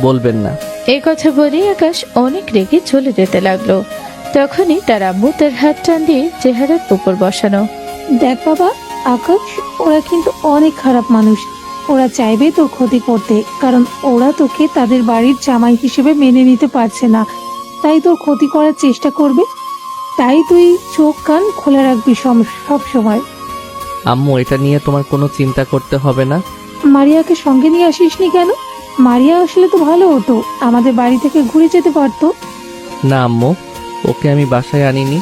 বলবেন না। এই কথা বলে আকাশ অনেক রেগে চলে যেতে লাগলো। তখনই তার আম্মু তার হাত টান দিয়ে চেহারার উপর বসানো। দেখ বাবা আকাশ, ওরা কিন্তু অনেক খারাপ মানুষ। ওরা চাইবে তোর ক্ষতি করতে, কারণ ওরা তোকে তাদের বাড়ির জামাই হিসেবে মেনে নিতে পারছে না, তাই তোর ক্ষতি করার চেষ্টা করবে। তাই তুই চোখ কান খোলা রাখবি সব সময়। আম্মু, এটা নিয়ে তোমার কোনো চিন্তা করতে হবে না। মারিয়াকে সঙ্গে নিয়ে আসিসনি কেন? মারিয়া আসলে তো ভালো হতো, আমাদের বাড়ি থেকে ঘুরে যেতে পারতো। না আম্মু, ওকে আমি বাসায় আনিনি।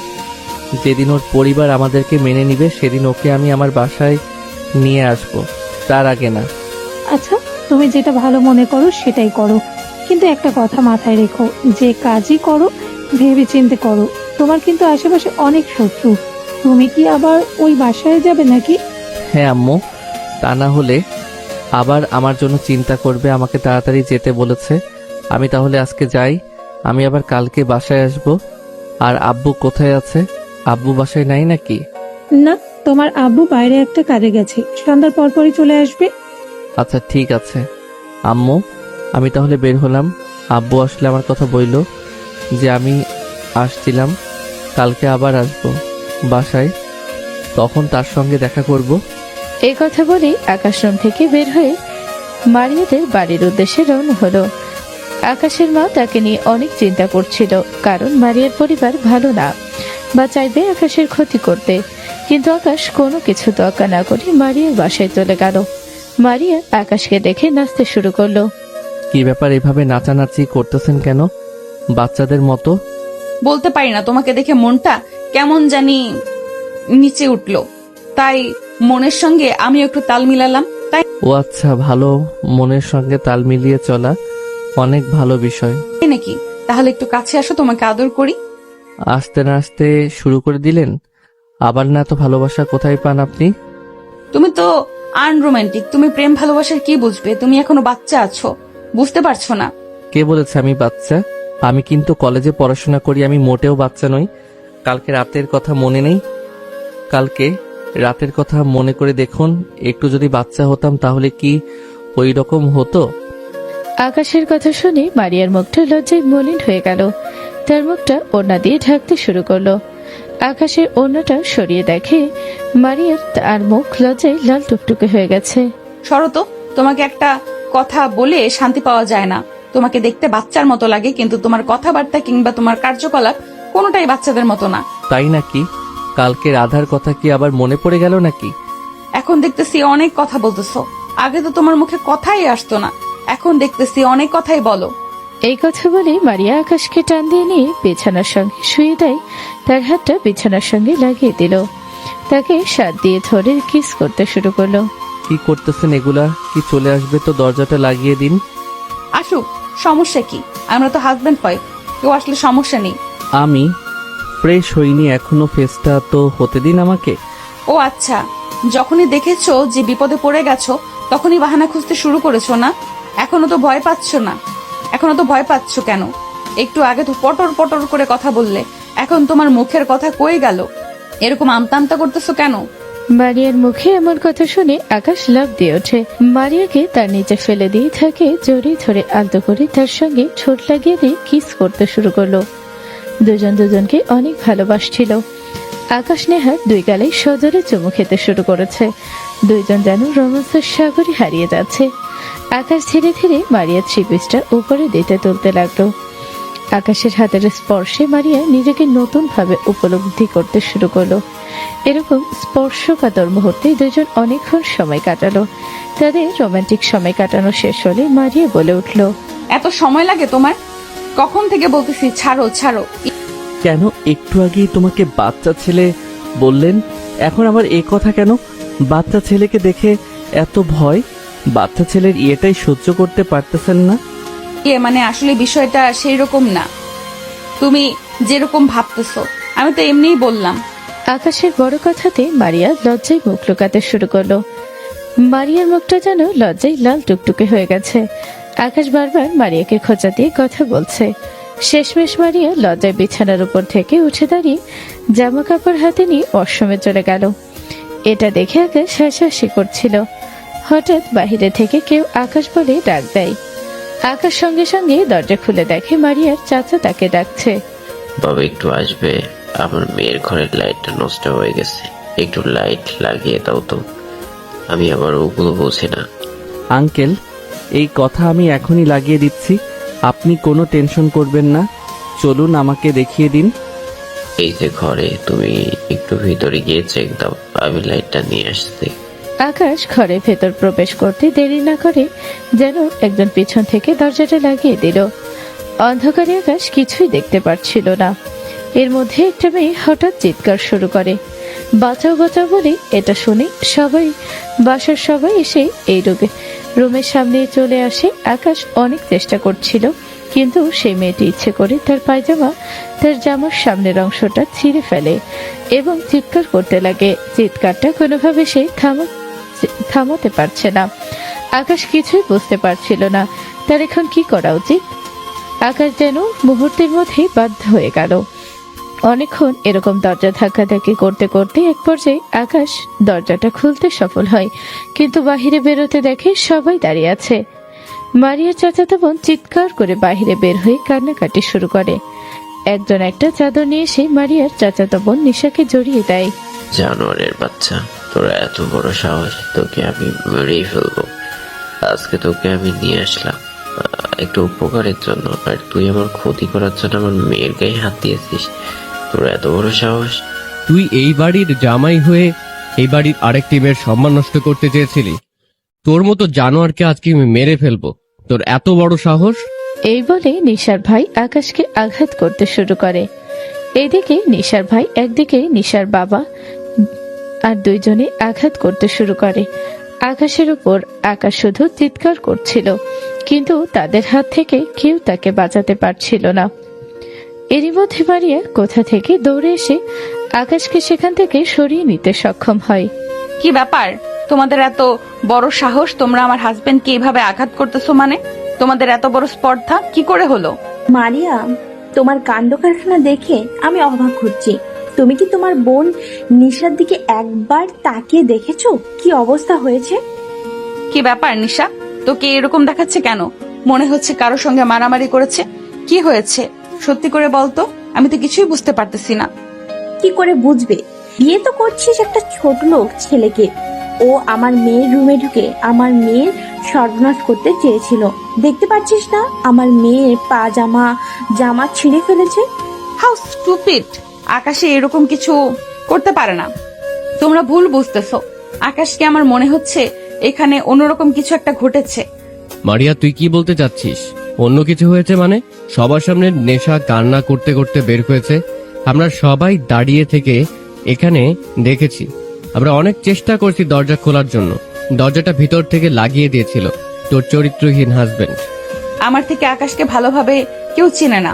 যেদিন ওর পরিবার আমাদেরকে মেনে নিবে সেদিন ওকে আমি আমার বাসায় নিয়ে আসব, তার আগে না। আচ্ছা, তুমি যেটা ভালো মনে করো সেটাই করো, কিন্তু একটা কথা মাথায় রেখো, যে কাজই করো ভেবে চিন্তে করো। তোমার কিন্তু আশেপাশে অনেক শত্রু, তুমি কি আবার ওই বাসায় যাবে নাকি? হ্যাঁ আম্মু, তা না হলে আবার আমার জন্য চিন্তা করবে। আমাকে তাড়াতাড়ি যেতে বলেছে। আমি তাহলে আজকে যাই, আমি আবার কালকে বাসায় আসব। আর আব্বু কোথায় আছে? আব্বু বাসায় নাই নাকি? না, তোমার আব্বু বাইরে একটা কাজে গেছে, সন্ধ্যার পরপরই চলে আসবে। আচ্ছা ঠিক আছে আম্মু, আমি তাহলে বের হলাম। আব্বু আসলে আমার কথা বইল যে আমি আসছিলাম, কালকে আবার আসবো বাসায়, তখন তার সঙ্গে দেখা করব। এই কথা বলে আকাশ রুম থেকে বের হয়ে মারিয়াদের বাড়ির উদ্দেশ্যে রওনা হলো। আকাশের মা তাকে নিয়ে অনেক চিন্তা করছিল, কারণ মারিয়ার পরিবার ভালো না বা চাইবে আকাশের ক্ষতি করতে। কিন্তু আকাশ কোনো কিছু তোয়াক্কা না করে মারিয়ার বাসায় চলে গেল। মারিয়া আকাশকে দেখে নাচতে শুরু করলো। কি ব্যাপার, এভাবে নাচানাচি করতেছেন কেন বাচ্চাদের মতো? বলতে পারি না, তোমাকে দেখে মনটা কেমন জানি নিচে উঠলো, তাই মনের সঙ্গে আমি একটু তাল মিলালাম। তাই ও আচ্ছা, ভালো, মনের সঙ্গে তাল মিলিয়ে চলা অনেক ভালো বিষয়। নাকি? তাহলে একটু কাছে আসো, তোমাকে আদর করি। আসতে না আসতে শুরু করে দিলেন। আবার না, তো ভালোবাসা কোথায় পান আপনি? তুমি তো আনরোমান্টিক, তুমি প্রেম ভালোবাসার কি বুঝবে? তুমি এখনো বাচ্চা আছো, বুঝতে পারছো না। কে বলেছে আমি বাচ্চা? আমি কিন্তু কলেজে পড়াশোনা করি, আমি মোটেও বাচ্চা নই। কালকে রাতের কথা মনে নেই? কালকে রাতের কথা মনে করে দেখুন, একটু যদি বাচ্চা হতাম তাহলে কি ওই রকম হতো? আকাশের কথা শুনে মারিয়ার মুখটা লজ্জায় মলিন হয়ে গেল। তার মুখটা ওড়না দিয়ে ঢাকতে শুরু করলো। আকাশের ওড়নাটা সরিয়ে দেখে মারিয়ার তার মুখ লজ্জায় লাল টুকটুকে হয়ে গেছে। শরত, তোমাকে একটা কথা বলে শান্তি পাওয়া যায় না। তোমাকে দেখতে বাচ্চার মতো লাগে, কিন্তু তোমার কথাবার্তা কিংবা তোমার কার্যকলাপ কোনোটাই বাচ্চাদের মতো না। তাই নাকি? কালকে রাধার কথা কি আবার মনে পড়ে গেল নাকি? এখন দেখতেছি অনেক কথা বলতেছো, আগে তো তোমার মুখে কথাই আসতো না, এখন দেখতেছি অনেক কথাই বলো। এই কথা বলে মারিয়া আকাশকে টান দিয়ে নিয়ে বিছানার সঙ্গে শুয়ে দেয়। তার হাতটা বিছানার সঙ্গে লাগিয়ে দিল। তাকে সাথ দিয়ে ধরে কিস করতে শুরু করলো। কি করতেছেন এগুলা? কি চলে আসবে তো দরজাটা লাগিয়ে দিন। আসুক, সমস্যা কি? আমরা তো হাজবেন্ড ওয়াইফ, কেউ আসলে সমস্যা নেই। আমি ফ্রেশ হইনি এখনো, ফেসটা তো হতে দিন আমাকে। ও আচ্ছা, যখনই দেখেছো যে বিপদে পড়ে গেছো তখনই বাহানা খুঁজতে শুরু করেছো না? এখনো তো ভয় পাচ্ছ কেন? একটু আগে তো পটর পটর করে কথা বললে, এখন তোমার মুখের কথা কই গেল? এরকম আমতা আমতা করতেছো কেন? মারিয়ার মুখে এমন কথা শুনে আকাশ লাফ দিয়ে ওঠে। মারিয়াকে তার নিচে ফেলে দিয়ে তাকে জড়িয়ে ধরে আলতো করে তার সঙ্গে ঠোঁট লাগিয়ে দিয়ে কিস করতে শুরু করলো। দুজন দুজনকে অনেক ভালোবাসছিল। আকাশ নেহার দুই গালে সজোরে চুমু খেতে শুরু করেছে। দুইজন যেন রোমান্সের সাগরে হারিয়ে যাচ্ছে। আকাশ ধীরে ধীরে মারিয়ার থ্রি পিসটা উপরে দিতে তুলতে লাগলো। আকাশের হাতের স্পর্শে মারিয়া নিজেকে নতুন ভাবে উপলব্ধি করতে শুরু করলো। এরকম স্পর্শকাতর মুহূর্তে দুজন অনেকক্ষণ সময় কাটালো। তাদের রোমান্টিক সময় কাটানো শেষ হলে মারিয়া বলে উঠল, এত সময় লাগে তোমার? কখন থেকে বলতেছি ছাড়ো ছাড়ো। কেন? একটু আগেই তোমাকে বাচ্চা ছেলে বললেন, এখন আবার এ কথা কেন? বাচ্চা ছেলেকে দেখে এত ভয়? বাচ্চা ছেলের ইয়েটাই সহ্য করতে পারতেছেন না? মানে আসলে বিষয়টা সেই রকম না, তুমি যেরকম ভাবতেছো। আমি তো এমনিই বললাম। আকাশের বড় কথাতে মারিয়া লজ্জায় মুখ লুকাতে শুরু করলো। মারিয়ার মুখটা যেন লজ্জায় লাল টুকটুকে হয়ে গেছে। আকাশ বারবার মারিয়াকে খোঁচা দিয়ে কথা বলছে। শেষমেশ মারিয়া লজ্জায় বিছানার উপর থেকে উঠে দাঁড়িয়ে জামা কাপড় হাতে নিয়ে ওয়াশরুমে চলে গেল। এটা দেখে আকাশ হাসাহাসি করছিল। হঠাৎ বাহিরে থেকে কেউ আকাশ বলে ডাক দেয়। আকাশ সঙ্গে সঙ্গে দরজা খুলে দেখে মারিয়ার চাচা তাকে ডাকছে। বাবা একটু আসবে, আমার মেয়ের ঘরের লাইটটা নষ্ট হয়ে গেছে, একটু লাইট লাগিয়ে দাও তো, আমি আবার ওগুলো বুঝি না। আঙ্কেল, এই কথা আমি এখনই লাগিয়ে দিচ্ছি, আপনি কোনো টেনশন করবেন না। চলুন আমাকে দেখিয়ে দিন। এই যে ঘরে, তুমি একটু ভিতরে গিয়ে চেক দাও, আমি লাইটটা নিয়ে আসছি। আকাশ ঘরের ভেতর প্রবেশ করতে দেরি না করে যেন একজন পিছন থেকে দরজাটা লাগিয়ে দিল। অন্ধকারে আকাশ কিছুই দেখতে পারছিল না। এর মধ্যে একটা মেয়ে হঠাৎ চিৎকার শুরু করে। বাঁচাও বাঁচাও বলে এটা শুনে বাসার সবাই এসে এই রুমের সামনে চলে আসে। আকাশ অনেক চেষ্টা করছিল, কিন্তু সেই মেয়েটি ইচ্ছে করে তার পায়জামা তার জামার সামনের অংশটা ছিঁড়ে ফেলে এবং চিৎকার করতে লাগে। চিৎকারটা কোনোভাবে সে থামাতে পারছে না। আকাশ কিছুই বুঝতে পারছিল না তার এখন কি করা উচিত। আকাশ যেন মুহূর্তের মধ্যে বাধ্য হয়ে গেল। অনেকক্ষণ এরকম দরজা ধাক্কাধাক্কি করতে করতে এক পর্যায়ে আকাশ দরজাটা খুলতে সফল হয়, কিন্তু বাহিরে বেরোতে দেখে সবাই দাঁড়িয়ে আছে। মারিয়ার চাচাতো বোন চিৎকার করে বাহিরে বের হয়ে কান্নাকাটি শুরু করে। একজন একটা চাদর নিয়ে এসে মারিয়ার চাচাতো বোন নিশাকে জড়িয়ে দেয়। জানোয়ারের বাচ্চা, তোরা এত বড় সাহস, তোকে আমি মেরেই ফেলবো। আজকে তোকে আমি নিয়ে আসলাম একটু উপকারের জন্য, আর তুই আমার ক্ষতি করার জন্য আমার মেয়ের গায়ে হাত দিয়েছিস। তোর এত বড় সাহস! তুই এই বাড়ির জামাই হয়ে এই বাড়ির আরেক টিমের সম্মান নষ্ট করতে চেয়েছিলি। তোর মতো জানোয়ারকে আজকে আমি মেরে ফেলবো। তোর এত বড় সাহস! এই বলে নিশার ভাই আকাশকে আঘাত করতে শুরু করে। এদিকে নিশার ভাই একদিকে নিশার বাবা আর দুইজনে আঘাত করতে শুরু করে আকাশের উপর। আকাশ শুধু চিৎকার করছিল, কিন্তু তাদের হাত থেকে কেউ তাকে বাঁচাতে পারছিল না। এরই মধ্যে মারিয়া কোথা থেকে দৌড়ে এসে আকাশকে সেখান থেকে সরিয়ে নিতে সক্ষম হয়। কি ব্যাপার, তোমাদের এত বড় সাহস? তোমরা আমার হাজবেন্ডকে এইভাবে আঘাত করতেছো? মানে তোমাদের এত বড় স্পর্ধা কি করে হলো? মারিয়া, তোমার কাণ্ড কারখানা দেখে আমি অবাক হচ্ছি। তুমি কি তোমার বোন নিশার দিকে একবার তাকিয়ে দেখেছো কি অবস্থা হয়েছে? কি ব্যাপার নিশা, তোকে এরকম দেখাচ্ছে কেন? মনে হচ্ছে কারোর সঙ্গে মারামারি করেছে। কি হয়েছে সত্যি করে বলতো, আমি তো কিছুই বুঝতে পারতেছি না। কি করে বুঝবে? বিয়ে তো করছিস একটা ছোট লোক ছেলেকে। ও আমার মেয়ের রুমে ঢুকে আমার মেয়ের সর্বনাশ করতে চেয়েছিল। দেখতে পাচ্ছিস না আমার মেয়ের জামা ছিঁড়ে ফেলেছে? How stupid! আকাশে এরকম কিছু করতে পারে না। তোমরা ভুল বুঝতেছো। আকাশকে আমার মনে হচ্ছে এখানে অন্যরকম কিছু একটা ঘটেছে। মারিয়া, তুই কি বলতে চাচ্ছিস? অন্য কিছু হয়েছে মানে? সবার সামনে নেশা কান্না করতে করতে বের হয়েছে। আমরা সবাই দাঁড়িয়ে থেকে এখানে দেখেছি। আমরা অনেক চেষ্টা করছি দরজা খোলার জন্য, দরজাটা ভিতর থেকে লাগিয়ে দিয়েছিল তোর চরিত্রহীন হাজবেন্ড। আমার থেকে আকাশকে ভালোভাবে কেউ চিনে না।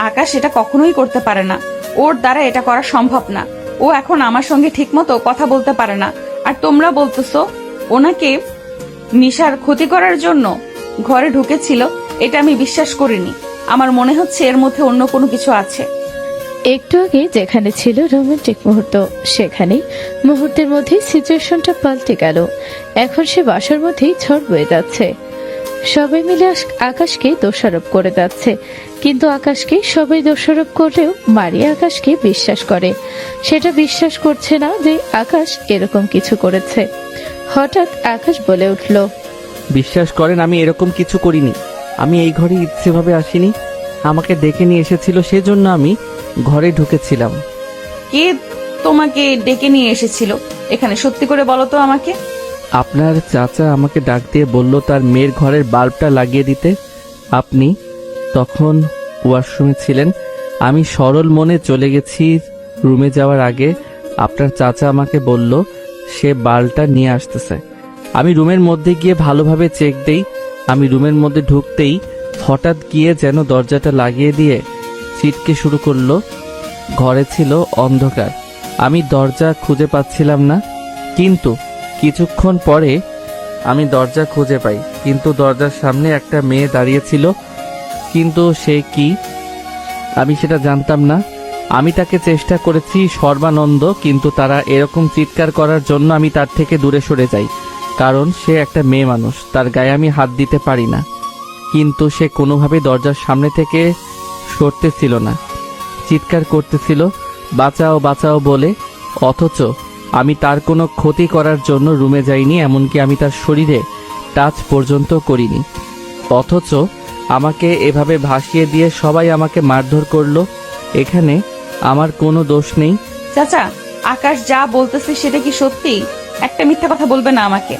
আকাশ এটা কখনোই করতে পারে না, ওর দ্বারা এটা করা সম্ভব না। ও এখন আমার সঙ্গে ঠিকমতো কথা বলতে পারে না। আর তোমরা বলতেছো ওনাকে নিশার ক্ষতি করার জন্য ঘরে ঢুকেছিল, এটা আমি বিশ্বাস করিনি। আমার মনে হচ্ছে এর মধ্যে অন্য কোনো কিছু আছে। একটু আগে যেখানে ছিল রোমান্টিক মুহূর্ত, সেখানে মুহূর্তের মধ্যে সিচুয়েশনটা পাল্টে গেল। এখন সে বাসার মধ্যেই ঝড় বয়ে যাচ্ছে। সবাই মিলে আকাশকে দোষারোপ করে যাচ্ছে, কিন্তু আকাশকে সবাই দোষারোপ করলেও মারিয়া আকাশকে বিশ্বাস করে। সেটা বিশ্বাস করছে না যে আকাশ এরকম কিছু করেছে। হঠাৎ আকাশ বলে উঠল, বিশ্বাস করেন আমি এরকম কিছু করিনি। আমি এই ঘরে ইচ্ছেভাবে আসিনি, আমাকে ডেকে নিয়ে এসেছিল, সেজন্য আমি ঘরে ঢুকেছিলাম। কে তোমাকে ডেকে নিয়ে এসেছিল এখানে? সত্যি করে বলো তো আমাকে। আপনার চাচা আমাকে ডাক দিয়ে বলল তার মেয়ের ঘরের বাল্বটা লাগিয়ে দিতে। আপনি তখন ওয়াশরুমে ছিলেন। আমি সরল মনে চলে গেছি। রুমে যাওয়ার আগে আপনার চাচা আমাকে বলল সে বাল্বটা নিয়ে আসতেছে। আমি রুমের মধ্যে গিয়ে ভালোভাবে চেক দেই। আমি রুমের মধ্যে ঢুকতেই হঠাৎ গিয়ে যেন দরজাটা লাগিয়ে দিয়ে ছিটকে শুরু করলো। ঘরে ছিল অন্ধকার, আমি দরজা খুঁজে পাচ্ছিলাম না। কিন্তু কিছুক্ষণ পরে আমি দরজা খুঁজে পাই, কিন্তু দরজার সামনে একটা মেয়ে দাঁড়িয়েছিল। কিন্তু সে কি আমি সেটা জানতাম না। আমি তাকে চেষ্টা করেছি সর্বানন্দ, কিন্তু তারা এরকম চিৎকার করার জন্য আমি তার থেকে দূরে সরে যাই, কারণ সে একটা মেয়ে মানুষ, তার গায়ে আমি হাত দিতে পারি না। কিন্তু সে কোনোভাবে দরজার সামনে থেকে সরতেছিল না, চিৎকার করতেছিল বাঁচাও বাঁচাও বলে। অথচ আমি তার কোনো ক্ষতি করার জন্য রুমে যাইনি, এমনকি আমি তার শরীরে টাচ পর্যন্ত করিনি। অথচ আমাকে এভাবে ভাসিয়ে দিয়ে সবাই আমাকে মারধর করলো। এখানে আমার কোনো দোষ নেই। চাচা, আকাশ যা বলতেছে সেটা কি সত্যি? একটা মিথ্যা কথা বলবে না আমাকে।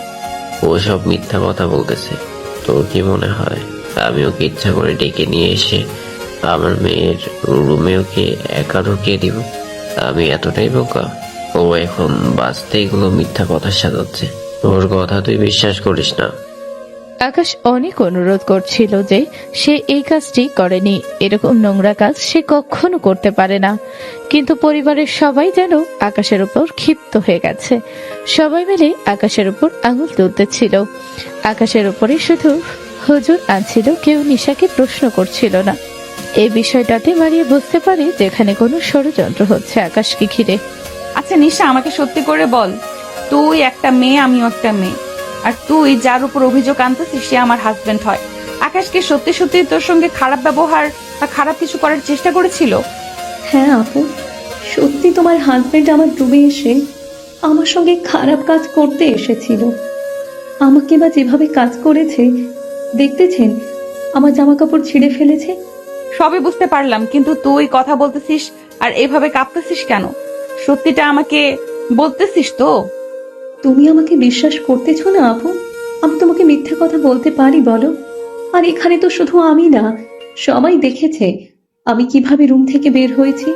ও সব মিথ্যা কথা বলতেছে। তোর কি মনে হয় আমি ওকে ইচ্ছা করে ডেকে নিয়ে এসে আমার মেয়ের রুমে ওকে একা ঢুকিয়ে দিব? আমি এতটাই বোকা? ও এখন বাঁচতে এগুলো মিথ্যা কথা সাজাচ্ছে। ওর কথা তুই বিশ্বাস করিস না। আকাশ অনেক অনুরোধ করছিল যে সে এই কাজটি করেনি, এরকম নোংরা কাজ সে কখনো করতে পারে না। কিন্তু পরিবারের সবাই যেন আকাশের উপর ক্ষিপ্ত হয়ে গেছে। সবাই মিলে আকাশের উপর আঙুল তুলতেছিল। আকাশের উপরে শুধু হুজুর আনছিল, কেউ নিশাকে প্রশ্ন করছিল না। এই বিষয়টাতে মারিয়া বুঝতে পারে যেখানে কোনো ষড়যন্ত্র হচ্ছে আকাশকে ঘিরে। আচ্ছা নিশা, আমাকে সত্যি করে বল, তুই একটা মেয়ে, আমিও একটা মেয়ে, আর তুই যার উপর অভিযোগ আনতেছিস সে আমার হাজবেন্ড হয়। আকাশকে সত্যি সত্যি তোর সঙ্গে খারাপ ব্যবহার বা খারাপ কিছু করার চেষ্টা করেছিল? হ্যাঁ আপু, সত্যি তোমার হাজবেন্ড আমার রুমে এসে আমার সঙ্গে খারাপ কাজ করতে এসেছিল। আমাকে বা যেভাবে কাজ করেছে দেখতেছেন, আমার জামা কাপড় ছিঁড়ে ফেলেছে। সবই বুঝতে পারলাম, কিন্তু তুই কথা বলতেছিস আর এভাবে কাঁপতেছিস কেন? সত্যিটা আমাকে বলতেছিস তো? তুমি আমাকে বিশ্বাস করতেছো না আপু? আমি তোমাকে মিথ্যা কথা বলতে পারি বলো? আর এখানে তো শুধু আমি না, সবাই দেখেছে আমি কিভাবে রুম থেকে বের হয়েছি।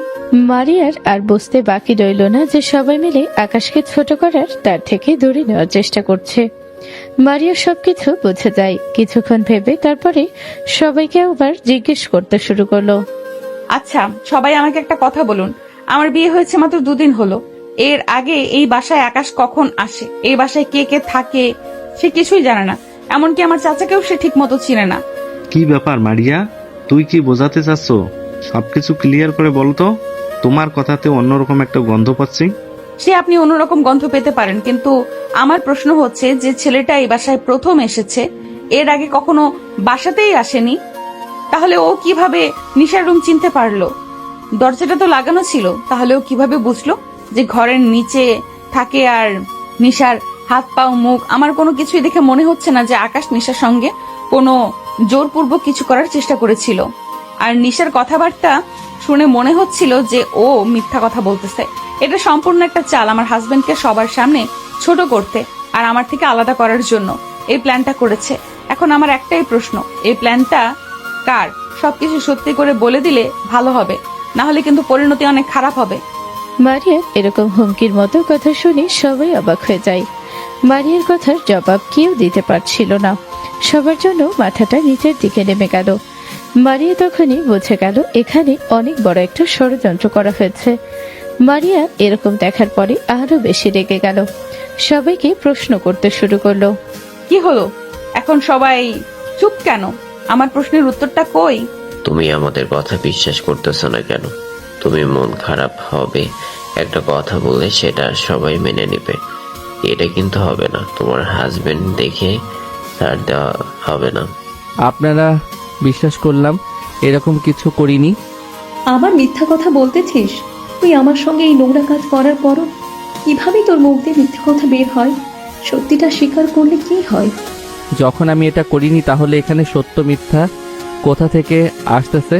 মারিয়ার আর বুঝতে বাকি রইল না যে সবাই মিলে আকাশকে ছোট করার, তার থেকে দূরে নেওয়ার চেষ্টা করছে। মারিয়া সবকিছু বুঝে যায়। কিছুক্ষণ ভেবে তারপরে সবাইকে আবার জিজ্ঞেস করতে শুরু করলো, আচ্ছা সবাই আমাকে একটা কথা বলুন, আমার বিয়ে হয়েছে মাত্র 2 দিন হলো। এর আগে এই বাসায় আকাশ কখন আসে, এই বাসায় কে কে থাকে সে কিছুই জানে না। এমনকি আমার চাচাকেও সে ঠিক মতো চিনে না। কি ব্যাপার মারিয়া, তুই কি বোঝাতে চাচ্ছ? সবকিছু ক্লিয়ার করে বলতো। তোমার কথাতে অন্যরকম একটা গন্ধ পাচ্ছি। সে আপনি অন্যরকম গন্ধ পেতে পারেন, কিন্তু আমার প্রশ্ন হচ্ছে যে ছেলেটা এই বাসায় প্রথম এসেছে, এর আগে কখনো বাসাতেই আসেনি, তাহলে ও কিভাবে নিশার রুম চিনতে পারলো? দরজাটা তো লাগানো ছিল, তাহলে ও কিভাবে বুঝলো যে ঘরের নিচে থাকে? আর নিশার হাত পাও মুখ, আমার কোনো কিছুই দেখে মনে হচ্ছে না যে আকাশ নিশার সঙ্গে কোনো জোরপূর্বক কিছু করার চেষ্টা করেছিল। আর নিশার কথাবার্তা শুনে মনে হচ্ছিল যে ও মিথ্যা কথা বলতেছে। এটা সম্পূর্ণ একটা চাল আমার হাজবেন্ডকে সবার সামনে ছোট করতে আর আমার থেকে আলাদা করার জন্য এই প্ল্যানটা করেছে। এখন আমার একটাই প্রশ্ন, এই প্ল্যানটা কার? সবকিছু সত্যি করে বলে দিলে ভালো হবে, না হলে কিন্তু পরিণতি অনেক খারাপ হবে। মারিয়ার এরকম হুমকির মতো কথা শুনে সবাই অবাক হয়ে যায়। মারিয়ার কথার জবাব কেউ দিতে পারছিল না। সবার জন্য মাথাটা নিচের দিকে নেমে গেল। মারিয়া তখনই বুঝে গেল এখানে অনেক বড় একটা ষড়যন্ত্র করা হয়েছে। মারিয়া এরকম দেখার পরে আরো বেশি রেগে গেল। সবাইকে প্রশ্ন করতে শুরু করলো। কি হলো এখন সবাই চুপ কেন? আমার প্রশ্নের উত্তরটা কই? তুমি আমাদের কথা বিশ্বাস করতেছো না কেন? তুমি মন খারাপ হবে একটা কথা বললে সেটা সবাই মেনে নেবে, এটা কিন্তু হবে না। তোমার হাজবেন্ড দেখে ছাড় দেওয়া হবে না। আপনারা বিশ্বাস করলাম, এরকম কিছু করিনি। আবার মিথ্যা কথা বলতেছিস? তুই আমার সঙ্গে এই নোংরা কাজ করার পরও কিভাবে তোর মুখ দিয়ে মিথ্যা কথা বের হয়? সত্যিটা স্বীকার করলে কি হয়? যখন আমি এটা করিনি তাহলে এখানে সত্য মিথ্যা কোথা থেকে আসতেছে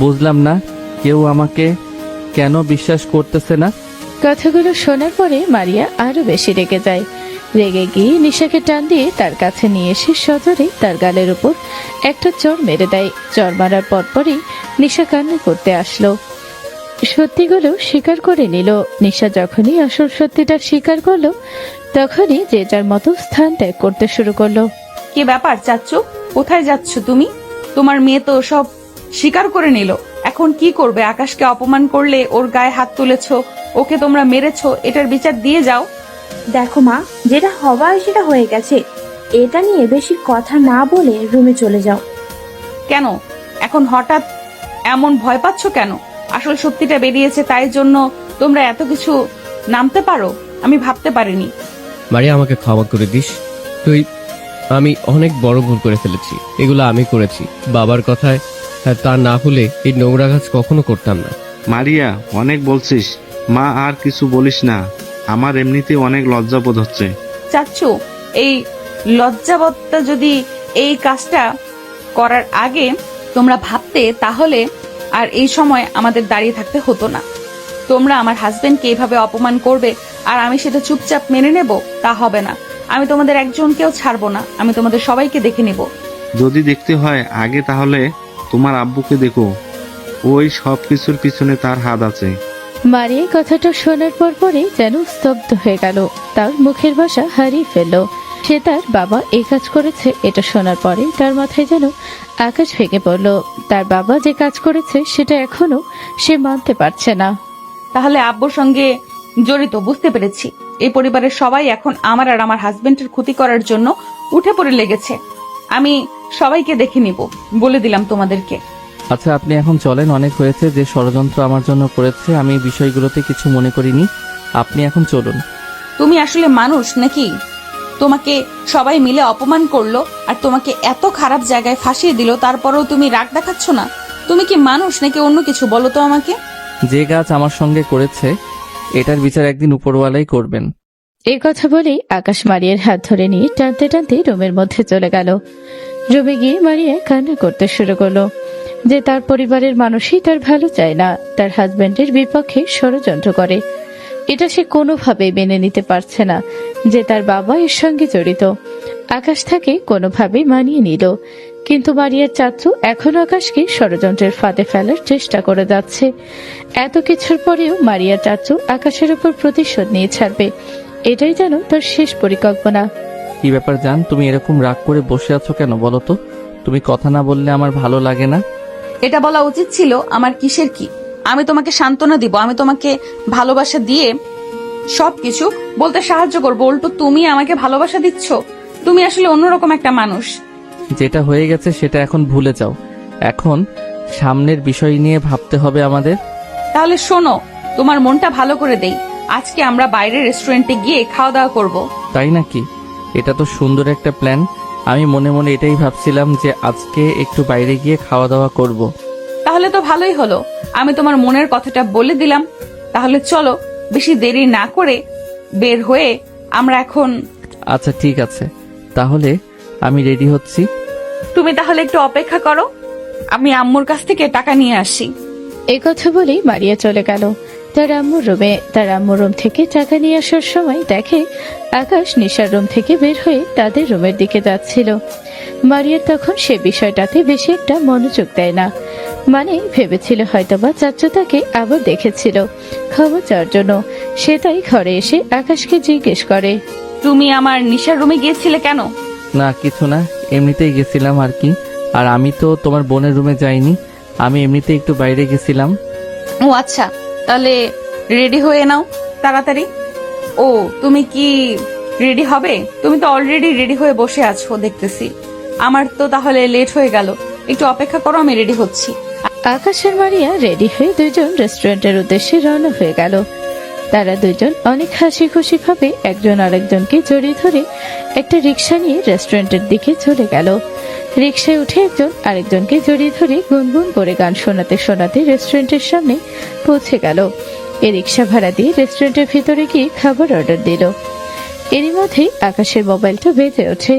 বুঝলাম না। কেউ আমাকে কেন বিশ্বাস করতেছে না? কথাগুলো শোনার পরে মারিয়া আরো বেশি রেগে যায়। রেগে গিয়ে নিশাকে টান দিয়ে তার কাছে নিয়ে এসে সজোরে তার গালের উপর একটা চড় মেরে দেয়। চড় মারার পরপরই নিশা কান্না করতে আসলো। সত্যিগুলো স্বীকার করে নিল। নিশা যখনই আসল সত্যিটা স্বীকার করলো তখনই যে যার মতো স্থান ত্যাগ করতে শুরু করলো। কি ব্যাপার চাচ্চু, কোথায় যাচ্ছ তুমি? তোমার মেয়ে তো সব স্বীকার করে নিল, এখন কি করবে? আকাশকে অপমান করলে, ওর গায়ে হাত তুলেছো, ওকে তোমরা মেরেছো, এটার বিচার দিয়ে যাও। দেখো মা, যেটা হবার সেটা হয়ে গেছে। এটা নিয়ে বেশি কথা না বলে রুমে চলে যাও। কেন এখন হঠাৎ এমন ভয় পাচ্ছ কেন? আসল সত্যিটা বেরিয়েছে, তাই জন্য তোমরা এত কিছু নামতে পারো? আমি ভাবতে পারিনি। মারিয়া, আমাকে ক্ষমা করে দিস। আমি অনেক বড় ভুল করে ফেলেছি। এগুলো আমি করেছি বাবার কথায় তা না হলে এই নোংরা কাজ কখনো করতাম না। মারিয়া, অনেক বলছিস। মা, আর কিছু বলিস না। আমার এমনিতেই অনেক লজ্জাবোধ হচ্ছে। চাচ্চু, এই লজ্জাবোধটা যদি এই কাজটা করার আগে তোমরা ভাবতে তাহলে আর এই সময় আমাদের দাঁড়িয়ে থাকতে হতো না। তোমরা আমার হাজবেন্ডকে এইভাবে অপমান করবে আর আমি সেটা চুপচাপ মেনে নেব, তা হবে না। আমি তোমাদের একজনকেও ছাড়বো না, আমি তোমাদের সবাইকে দেখে নেব। যদি দেখতে হয় আগে তাহলে তোমার আব্বুকে দেখো, ওই সব কিছুর পিছনে তার হাত আছে। মারিয়া কথাটা শোনার পরই যেন স্তব্ধ হয়ে গেল। তার মুখের ভাষা হারিয়ে ফেলল। সে তার বাবা এই কাজ করেছে এটা শোনার পরে তার মাথায় যেন আকাশ ভেঙে পড়ল। তার বাবা যে কাজ করেছে সেটা এখনো সে মানতে পারছে না। তাহলে আব্বুর সঙ্গে জড়িত, বুঝতে পেরেছি। এই পরিবারের সবাই এখন আমার আর আমার হাজবেন্ডের ক্ষতি করার জন্য উঠে পড়ে লেগেছে। আমি সবাইকে দেখে নিব, বলে দিলাম তোমাদেরকে। আচ্ছা, আপনি এখন চলেন। অনেক হয়েছে যে ষড়যন্ত্র আমার জন্য করেছে, আমি বিষয়গুলোতে কিছু মনে করিনি। আপনি এখন চলুন। তুমি আসলে মানুষ নাকি? তোমাকে সবাই মিলে অপমান করলো আর তোমাকে এত খারাপ জায়গায় ফাঁসিয়ে দিল, তারপরেও তুমি রাগ দেখাচ্ছ না? তুমি কি মানুষ নাকি অন্য কিছু? বলো তো আমাকে। যে কাজ আমার সঙ্গে করেছে এটার বিচার একদিন উপরওয়ালাই করবেন। এই কথা বলেই আকাশ মারিয়ার হাত ধরে নিয়ে টানতে টানতে রুমের মধ্যে চলে গেল। রুমে গিয়ে মারিয়া কান্না করতে শুরু করলো যে তার পরিবারের মানুষই তার ভালো চায় না, তার হাজবেন্ডের বিপক্ষে ষড়যন্ত্র করে। এটা সে কোনোভাবেই মেনে নিতে পারছে না যে তার বাবা এর সঙ্গে জড়িত। আকাশ তাকে কোনোভাবেই মানিয়ে নিল, কিন্তু মারিয়ার চাচু এখনো আকাশকে ষড়যন্ত্রের ফাঁদে ফেলার চেষ্টা করে যাচ্ছে। এত কিছুর পরেও মারিয়ার চাচু আকাশের উপর প্রতিশোধ নিয়ে ছাড়বে, এটাই যেন তার শেষ পরিকল্পনা। কি ব্যাপার জান, তুমি এরকম রাগ করে বসে আছো কেন বলো তো? তুমি কথা না বললে আমার ভালো লাগে না। এটা বলা উচিত ছিল আমার কিসের কি। আমি তোমাকে সান্ত্বনা দিব, আমি তোমাকে ভালোবাসা দিয়ে সবকিছু বলতে সাহায্য করবো, উল্টো তুমি আমাকে ভালোবাসা দিচ্ছ। তুমি আসলে অন্যরকম একটা মানুষ। যেটা হয়ে গেছে সেটা এখন ভুলে যাও। এখন সামনের বিষয় নিয়ে ভাবতে হবে আমাদের। তাহলে শোনো, তোমার মনটা ভালো করে দেই, আজকে আমরা বাইরের রেস্টুরেন্টে গিয়ে খাওয়া দাওয়া করবো। তাই নাকি? এটা তো সুন্দর একটা প্ল্যান। আমি মনে মনে এটাই ভাবছিলাম যে আজকে একটু বাইরে গিয়ে খাওয়া দাওয়া করব। তাহলে তো ভালোই হলো, আমি তোমার মনের কথাটা বলে দিলাম। তাহলে চলো, বেশি দেরি না করে বের হয়ে আমরা এখন। আচ্ছা ঠিক আছে, তাহলে আমি রেডি হচ্ছি। তুমি তাহলে একটু অপেক্ষা করো, আমি আম্মুর কাছ থেকে টাকা নিয়ে আসি। এই কথা বলেই মারিয়া চলে গেল তার আম্মুর রুমে। তার আম্মুর রুম থেকে টাকা নিয়ে আসার সময় দেখে আকাশ নিশার রুম থেকে বের হয়ে তাদের রুমের দিকে যাচ্ছিল। মারিয়া তখন সে বিষয়টাতে বেশি একটা মনোযোগ দেয় না। মানে ভেবেছিল হয়তোবা চাচু তাকে আবার দেখেছিল খবর চাওয়ার জন্য। সে তাই ঘরে এসে আকাশকে জিজ্ঞেস করে, তুমি আমার নিশার রুমে গিয়েছিলে কেন? না কিছু না, এমনিতেই গেছিলাম আর কি। আর আমি তো তোমার বোনের রুমে যাইনি, আমি এমনিতেই একটু বাইরে গেছিলাম। ও আচ্ছা, তাহলে রেডি হয়ে নাও তাড়াতাড়ি। ও তুমি কি রেডি হবে? তুমি তো অলরেডি রেডি হয়ে বসে আছো দেখতেছি। আমার তো তাহলে লেট হয়ে গেল, একটু অপেক্ষা করো, আমি রেডি হচ্ছি। আকাশের মারিয়া রেডি হয়ে দুজন রেস্টুরেন্টের উদ্দেশ্যে রওনা হয়ে গেল। তারা দুজন অনেক হাসি খুশি ভাবে একজন আরেকজনকে জড়িয়ে ধরে একটা রিক্সা নিয়ে রেস্টুরেন্টের দিকে চলে গেল। রিক্সায় উঠে একজন আরেকজনকে জড়িয়ে ধরে গুনগুন করে গান শোনাতে শোনাতে রেস্টুরেন্টের সামনে পৌঁছে গেল। এই রিক্সা ভাড়া দিয়ে রেস্টুরেন্টের ভিতরে গিয়ে খাবার অর্ডার দিল। এরই মধ্যেই আকাশের মোবাইলটা বেজে ওঠে।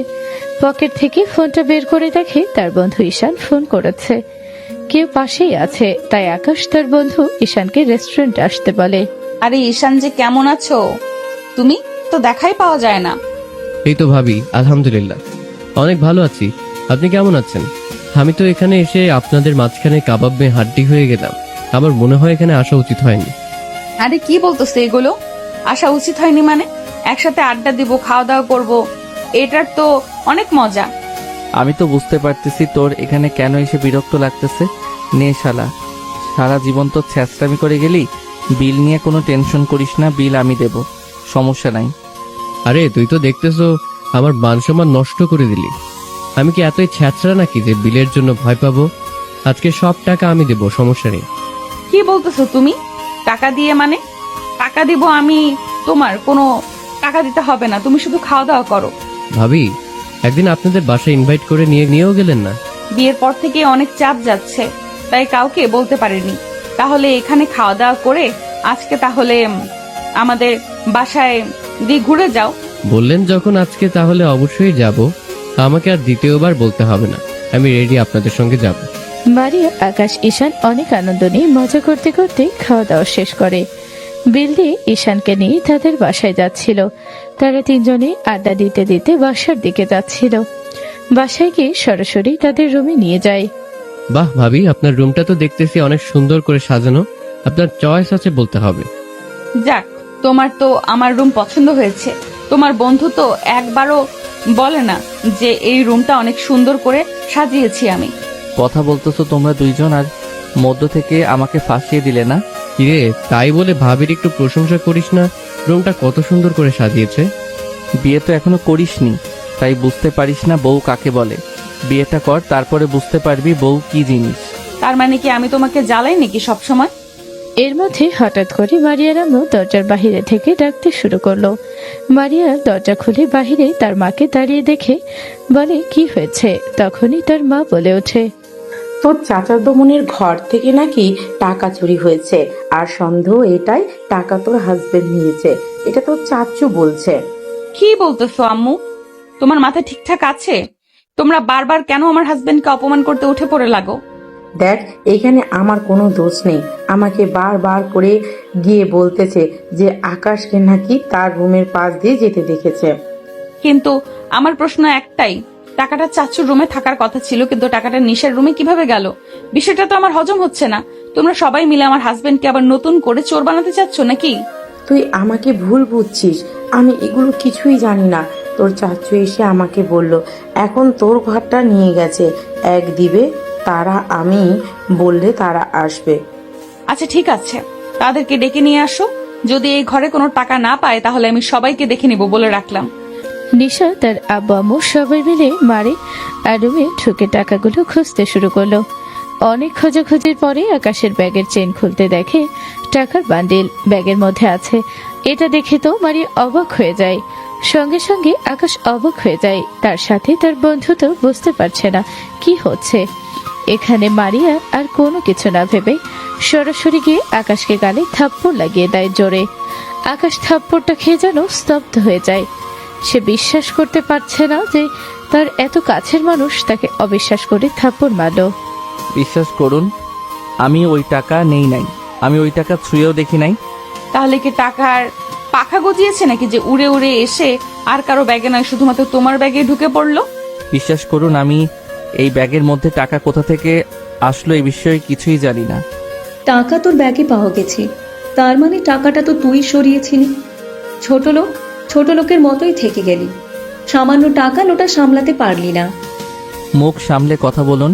পকেট থেকে ফোনটা বের করে দেখে তার বন্ধু ঈশান ফোন করেছে। কেউ পাশেই আছে, তাই আকাশ তার বন্ধু ঈশানকে রেস্টুরেন্ট আসতে বলে। আরে ঈশান যে, কেমন আছো? তুমি তো দেখাই পাওয়া যায় না। এই তো ভাবি, আলহামদুলিল্লাহ অনেক ভালো আছি। আপনি কেমন আছেন? আমি তো এখানে এসে আপনাদের মাঝখানে কাবাব মেয়ে হাড্ডি হয়ে গেলাম। আমার মনে হয় এখানে আসা উচিত হয়নি। আরে কি বলতেছো এগুলো? আসা উচিত হয়নি মানে? একসাথে আড্ডা দিব, খাওয়া দাওয়া করব, এটার তো অনেক মজা। আমি তো বুঝতে পারতেছি তোর এখানে কেন এসে বিরক্ত লাগতেছে। নে শালা, সারা জীবন তো ছ্যাঁচড়ামি করে গেলি। বিল নিয়ে কোনো টেনশন করিস না, বিল আমি দেব, সমস্যা নাই। আরে তুই তো দেখতেছো আমার মান সম্মান নষ্ট করে দিলি। আমি কি এতই ছ্যাঁচড়া নাকি যে বিলের জন্য ভয় পাবো? আজকে সব টাকা আমি দেব, সমস্যা নেই। কি বলতেছো তুমি? টাকা দিয়ে মানে? টাকা দিব আমি? তোমার কোনো টাকা দিতে হবে না, তুমি শুধু খাওয়া দাওয়া করো। ভাবি, একদিন আপনাদের বাসায় ইনভাইট করে নিয়েও গেলেন না। বিয়ের পর থেকে অনেক চাপ যাচ্ছে, তাই কাউকে বলতে পারিনি। তাহলে এখানে খাওয়া দাওয়া করে আজকে তাহলে আমাদের বাসায় দিয়ে ঘুরে যাও। বললেন যখন আজকে, তাহলে অবশ্যই যাব। আমাকে আর দ্বিতীয়বার বলতে হবে না, আমি রেডি, আপনাদের সঙ্গে যাব। মারিয়া, আকাশ, ঈশান অনেক আনন্দ নিয়ে মজা করতে করতে খাওয়া দাওয়া শেষ করে বিল দিয়ে ঈশানকে নিয়ে তাদের বাসায় যাচ্ছিল। তারা তিনজনে আড্ডা দিতে দিতে বাসার দিকে যাচ্ছিল। বাসায় গিয়ে সরাসরি তাদের রুমে নিয়ে যায়। বাহ ভাবি, আপনার রুমটা তো দেখতেছি অনেক সুন্দর করে সাজানো। আপনার চয়েস আছে বলতে হবে। যাক, তোমার তো আমার রুম পছন্দ হয়েছে। তোমার বন্ধু তো একবারও বলে না যে এই রুমটা অনেক সুন্দর করে সাজিয়েছি আমি। কথা বলতেছো তোমরা দুইজন, আর মধ্য থেকে আমাকে ফাঁসিয়ে দিলে না? কিরে, তাই বলে ভাবির একটু প্রশংসা করিস না? রুমটা কত সুন্দর করে সাজিয়েছে। বিয়ে তো এখনো করিসনি, তাই বুঝতে পারিস না বউ কাকে বলে। বিয়েটা কর, তারপরে বুঝতে পারবি বউ কি জিনিস। তার মানে কি আমি তোমাকে জ্বালাই নাকি সব সময়? এর মধ্যে হঠাৎ করে মারিয়ার আম্মু দরজার বাহিরে থেকে ডাকতে শুরু করলো। মারিয়া দরজা খুলে বাহিরে তার মাকে দাঁড়িয়ে দেখে বলে, কি হয়েছে? তখনই তার মা বলে ওঠে, তোর চাচাতো বোনের ঘর থেকে নাকি টাকা চুরি হয়েছে, আর সন্দেহ এটাই টাকা তোর হাজবেন্ড নিয়েছে। এটা তোর চাচু বলছে। কি বলতেছো আম্মু? তোমার মাথা ঠিকঠাক আছে? তোমরা বারবার কেন আমার হাজবেন্ডকে অপমান করতে উঠে পড়ে লাগো? দেখ, এখানে আমার কোনো দোষ নেই। আমাকে বারবার করে গিয়ে বলতেছে যে আকাশকে নাকি তার রুমের পাশ দিয়ে যেতে দেখেছে। কিন্তু আমার প্রশ্ন একটাই, টাকাটা চাচুর রুমে থাকার কথা ছিল, কিন্তু টাকাটা নিশার রুমে কিভাবে গেল? বিষয়টা তো আমার হজম হচ্ছে না। তোমরা সবাই মিলে আমার হাজবেন্ডকে আবার নতুন করে চোর বানাতে চাচ্ছ নাকি? তুই আমাকে ভুল বুঝছিস, আমি এগুলো কিছুই জানি না। তোর চাচু এসে আমাকে বলল এখন তোর ঘরটা নিয়ে গেছে, এক দিবে তারা, আমি বললে তারা আসবে। আচ্ছা ঠিক আছে, তাদেরকে ডেকে নিয়ে আসো। যদি এই ঘরে কোনো টাকা না পায় তাহলে আমি সবাইকে দেখে নিব বলে রাখলাম। নিশা তার আব্বু আম্মু সবাই মিলে মারে আর রুমে ঢুকে টাকাগুলো খুঁজতে শুরু করলো। অনেক খোঁজাখুঁজির পরে আকাশের ব্যাগের চেন খুলতে দেখে টাকার বান্ডিল ব্যাগের মধ্যে আছে। এটা দেখে তো মারি অবাক হয়ে যায়। সঙ্গে সঙ্গে আকাশ অবাক হয়ে যায়, তার সাথে তার বন্ধু তো বুঝতে পারছে না কি হচ্ছে। এখানে মারিয়া আর কোনো কিছু না ভেবে সরাসরি গিয়ে আকাশকে গালে থাপ্পড় লাগিয়ে দেয় জোরে। আকাশ থাপ্পড়টা খেয়ে যেন স্তব্ধ হয়ে যায়। সে বিশ্বাস করতে পারছে না যে তার এত কাছের মানুষ তাকে অবিশ্বাস করে থাপ্পড় মারল। বিশ্বাস করুন, আমি ওই টাকা নেই নাই, আমি ওই টাকা ছুঁয়েও দেখি নাই। তাহলে কি টাকার পাখা গজিয়েছে নাকি যে উড়ে উড়ে এসে আর কারো ব্যাগে নয় শুধুমাত্র তোমার ব্যাগে ঢুকে পড়লো? বিশ্বাস করুন, আমি এই ব্যাগের মধ্যে টাকা কোথা থেকে আসলো এই বিষয়ে কিছুই জানি না। টাকা তোর ব্যাগে পাওয়া গেছে, তার মানে টাকাটা তো তুই সরিয়েছিলি। ছোট লোকের মতোই থেকে গেলি, সামান্য টাকা লোটা সামলাতে পারলি না। মুখ সামলে কথা বলুন।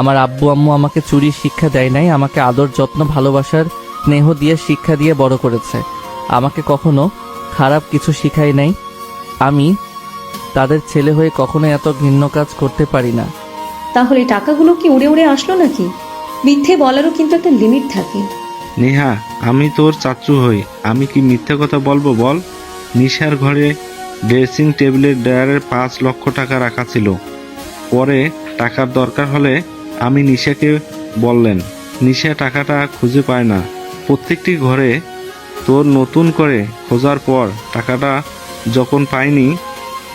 আমার আব্বু আম্মু আমাকে চুরির শিক্ষা দেয় নাই, আমাকে আদর যত্ন ভালোবাসার স্নেহ দিয়ে শিক্ষা দিয়ে বড় করেছে। আমাকে কখনো খারাপ কিছু শিখায় নাই। আমি তাদের ছেলে হয়ে কখনো এত ঘৃণ্য কাজ করতে পারি না। তাহলে টাকাগুলো কি উড়ে উড়ে আসলো নাকি? মিথ্যে বলারও কিন্তু একটা লিমিট থাকে। নেহা, আমি তোর চাচু হই, আমি কি মিথ্যে কথা বলবো বল? নিশার ঘরে ড্রেসিং টেবিলের ড্রয়ারে 5 লক্ষ টাকা রাখা ছিল। পরে টাকার দরকার হলে আমি নিশাকে বললেন, নিশা টাকাটা খুঁজে পায় না। প্রত্যেকটি ঘরে তোর নতুন করে খোঁজার পর টাকাটা যখন পাইনি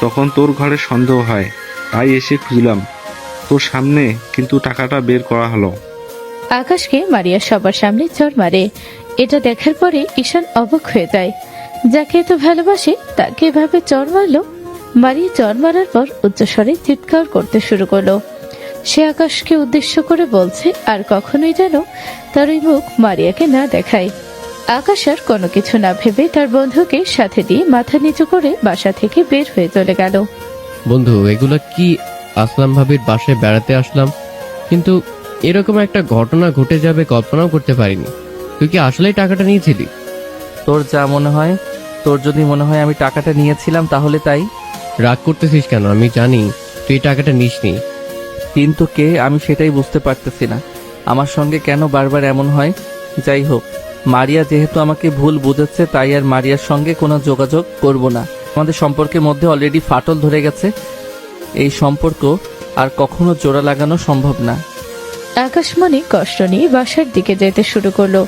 তখন তোর ঘরে সন্দেহ হয়, তাই এসে খুঁজলাম তোর সামনে, কিন্তু টাকাটা বের করা হলো। আকাশকে মারিয়া সবার সামনে চড় মারে। এটা দেখার পরে ঈশান অবাক হয়ে যায়। যাকে এত ভালোবাসে তাকে এভাবে চড় মারলো। মারিয়া চড় মারার পর উচ্চস্বরে চিৎকার করতে শুরু করলো। সে আকাশকে উদ্দেশ্য করে বলছে আর কখনোই যেন তার ওই মুখ মারিয়াকে না দেখায়। আকাশ আর কোনো কিছু না ভেবে তার বন্ধুকে সাথে দিয়ে মাথা নিচু করে বাসা থেকে বের হয়ে চলে গেল। বন্ধু, এগুলো কি? আসলাম ভাবির বাসায় বেড়াতে আসলাম, কিন্তু এরকম একটা ঘটনা ঘটে যাবে কল্পনাও করতে পারিনি। তুই কি আসলেই টাকাটা নিয়েছিলি? তোর যা মনে হয়, তোর যদি মনে হয় আমি টাকাটা নিয়েছিলাম তাহলে তাই। রাগ করতেছিস কেন? আমি জানি তুই টাকাটা নিসনি। কিন্তু কে, আমি সেটাই বুঝতে পারতেছি না। আমার সঙ্গে কেন বারবার এমন হয়? যাই হোক, মারিয়া যেহেতু আমাকে ভুল বুঝেছে তাই আর মারিয়ার সঙ্গে কোনো যোগাযোগ করব না। আমাদের সম্পর্কের মধ্যে অলরেডি ফাটল ধরে গেছে। এই সম্পর্ক আর কখনো জোড়া লাগানো সম্ভব না। আকাশ মনে কষ্ট নিয়ে বাসার দিকে যেতে শুরু করলো।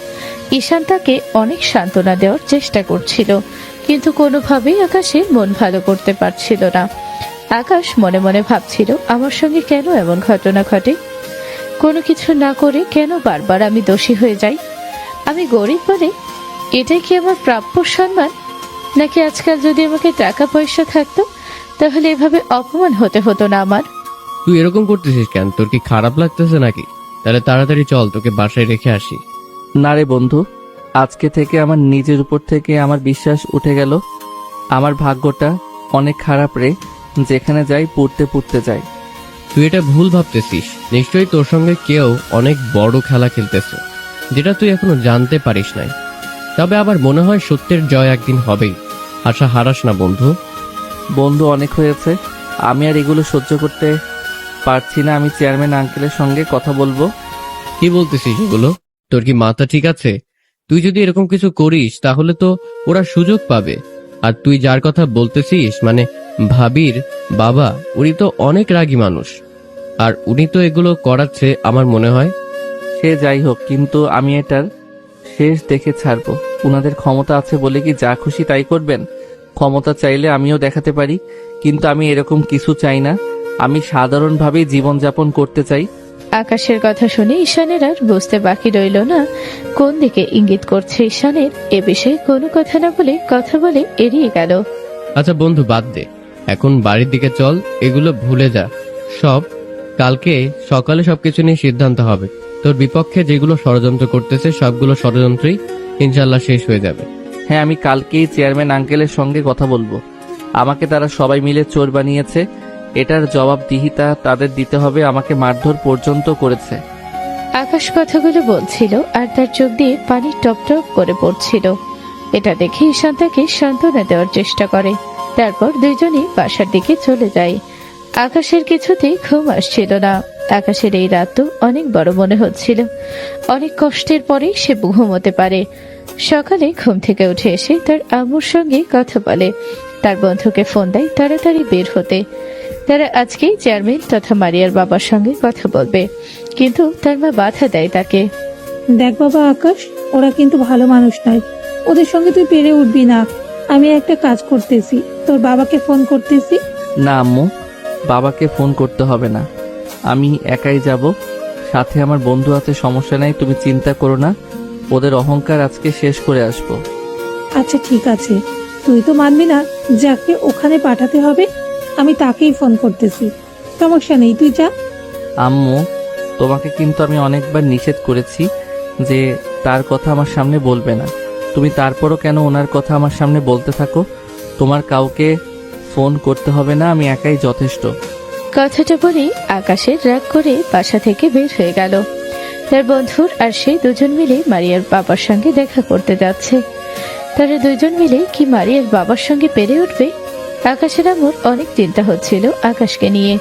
ঈশান তাকে অনেক সান্ত্বনা দেওয়ার চেষ্টা করছিল, কিন্তু কোনোভাবেই আকাশের মন ভালো করতে পারছিল না। আকাশ মনে মনে ভাবছিল, আমার সঙ্গে কেন এমন ঘটনা ঘটে? কোনো কিছু না করে কেন বারবার আমি দোষী হয়ে যাই? আমি গরিব বলে এটাই কি আমার প্রাপ্য সম্মান? নাকি আজকাল যদি আমাকে টাকা পয়সা থাকতো তাহলে এভাবে অপমান হতে হতো না আমার? তুই এরকম করতেছিস কেন? তোর কি খারাপ লাগতেছে নাকি? তাহলে তাড়াতাড়ি চল, তোকে বাসায় রেখে আসি। না রে বন্ধু, আজকে থেকে আমার নিজের উপর থেকে আমার বিশ্বাস উঠে গেল। আমার ভাগ্যটা অনেক খারাপ রে, যেখানে যাই পুড়তে যাই। তুই এটা ভুল ভাবতেছিস। নিশ্চয়ই তোর সঙ্গে কেউ অনেক বড় খেলা খেলতেছে, যেটা তুই এখনো জানতে পারিস নাই। তবে আবার মনে হয় সত্যের জয় একদিন হবেই। আশা হারাস না বন্ধু। বন্ধু, অনেক হয়েছে, আমি আর এগুলো সহ্য করতে পারছি না। আমি চেয়ারম্যান আঙ্কেলের সঙ্গে কথা বলবো। কি বলতেছিস এগুলো? তোর কি মাথা ঠিক আছে? তুই যদি এরকম কিছু করিস তাহলে তো ওরা সুযোগ পাবে। আর তুই যার কথা বলতেছিস মানে ভাবির বাবা, উনি তো অনেক রাগী মানুষ, আর উনি তো এগুলো করাচ্ছে আমার মনে হয়। সে যাই হোক, কিন্তু আমি এটার শেষ দেখে ছাড়বো। উনাদের ক্ষমতা আছে বলে কি যা খুশি তাই করবেন? ক্ষমতা চাইলে আমিও দেখাতে পারি, কিন্তু আমি এরকম কিছু চাই না। আমি সাধারণভাবেই জীবনযাপন করতে চাই। আকাশের কথা শুনে ঈশানের আর বুঝতে বাকি রইল না কোন দিকে ইঙ্গিত করছে ঈশানের। এ বিষয়ে কোনো কথা না বলে কথা বলে এড়িয়ে গেল। আচ্ছা বন্ধু, বাদ দে, এখন বাড়ির দিকে চল। এগুলো ভুলে যা সব। কালকে সকালে সবকিছু নিয়ে সিদ্ধান্ত হবে। তোর বিপক্ষে যেগুলো ষড়যন্ত্র করতেছে সবগুলো ষড়যন্ত্রই ইনশাল্লাহ শেষ হয়ে যাবে। হ্যাঁ, আমি কালকেই চেয়ারম্যান আঙ্কেলের সঙ্গে কথা বলবো। আমাকে তারা সবাই মিলে চোর বানিয়েছে, এটার জবাবদিহিতা তাদের দিতে হবে। আমাকে মারধর পর্যন্ত করেছে। আকাশ কথাগুলো বলছিল আর তার চোখ দিয়ে পানি টপ টপ করে পড়ছিল। এটা দেখে ঈশান তাকে সান্ত্বনা দেওয়ার চেষ্টা করে। তারপর দুইজনই বাসার দিকে চলে যায়। আকাশের কিছুতেই ঘুম আসছিল না। আকাশের এই রাত তো অনেক বড় মনে হচ্ছিল। অনেক কষ্টের পরে সে ঘুমোতে পারে। সকালে ঘুম থেকে উঠে এসে তার আম্মুর সঙ্গে কথা বলে। তার বন্ধুকে ফোন দেয় তাড়াতাড়ি বের হতে। তারা আজকেই চেয়ারম্যান তথা মারিয়ার বাবার সঙ্গে কথা বলবে, কিন্তু তার মা বাধা দেয় তাকে। দেখ বাবা আকাশ, ওরা কিন্তু ভালো মানুষ নয়, ওদের সঙ্গে তুই পেরে উঠবি না। আমি একটা কাজ করতেছি, তোর বাবাকে ফোন করতেছি। না আম্মু, বাবাকে ফোন করতে হবে না, আমি একাই যাব। সাথে আমার বন্ধু আছে, সমস্যা নাই, তুমি চিন্তা করো না। ওদের অহংকার আজকে শেষ করে আসব। আচ্ছা ঠিক আছে, তুই তো মানবি না, যাকে ওখানে পাঠাতে হবে আমি তাকেই ফোন করতেছি। সমস্যা নেই, তুই যা। আম্মু, তোমাকে কিন্তু আমি অনেকবার নিষেধ করেছি যে তার কথা আমার সামনে বলবে না। তুমি তারপরও কেন ওনার কথা আমার সামনে বলতে থাকো? তোমার কাউকে ফোন করতে হবে না, আমি একাই যথেষ্ট। কথাটা বলেই আকাশের রাগ করে বাসা থেকে বের হয়ে গেল। তার বন্ধুর আর সে দুজন মিলে মারিয়ার বাবার সঙ্গে দেখা করতে যাচ্ছে। তারা দুজন মিলে কি মারিয়ার বাবার সঙ্গে পেরে উঠবে? আকাশের আম্মুর অনেক চিন্তা হচ্ছিল আকাশকে নিয়ে,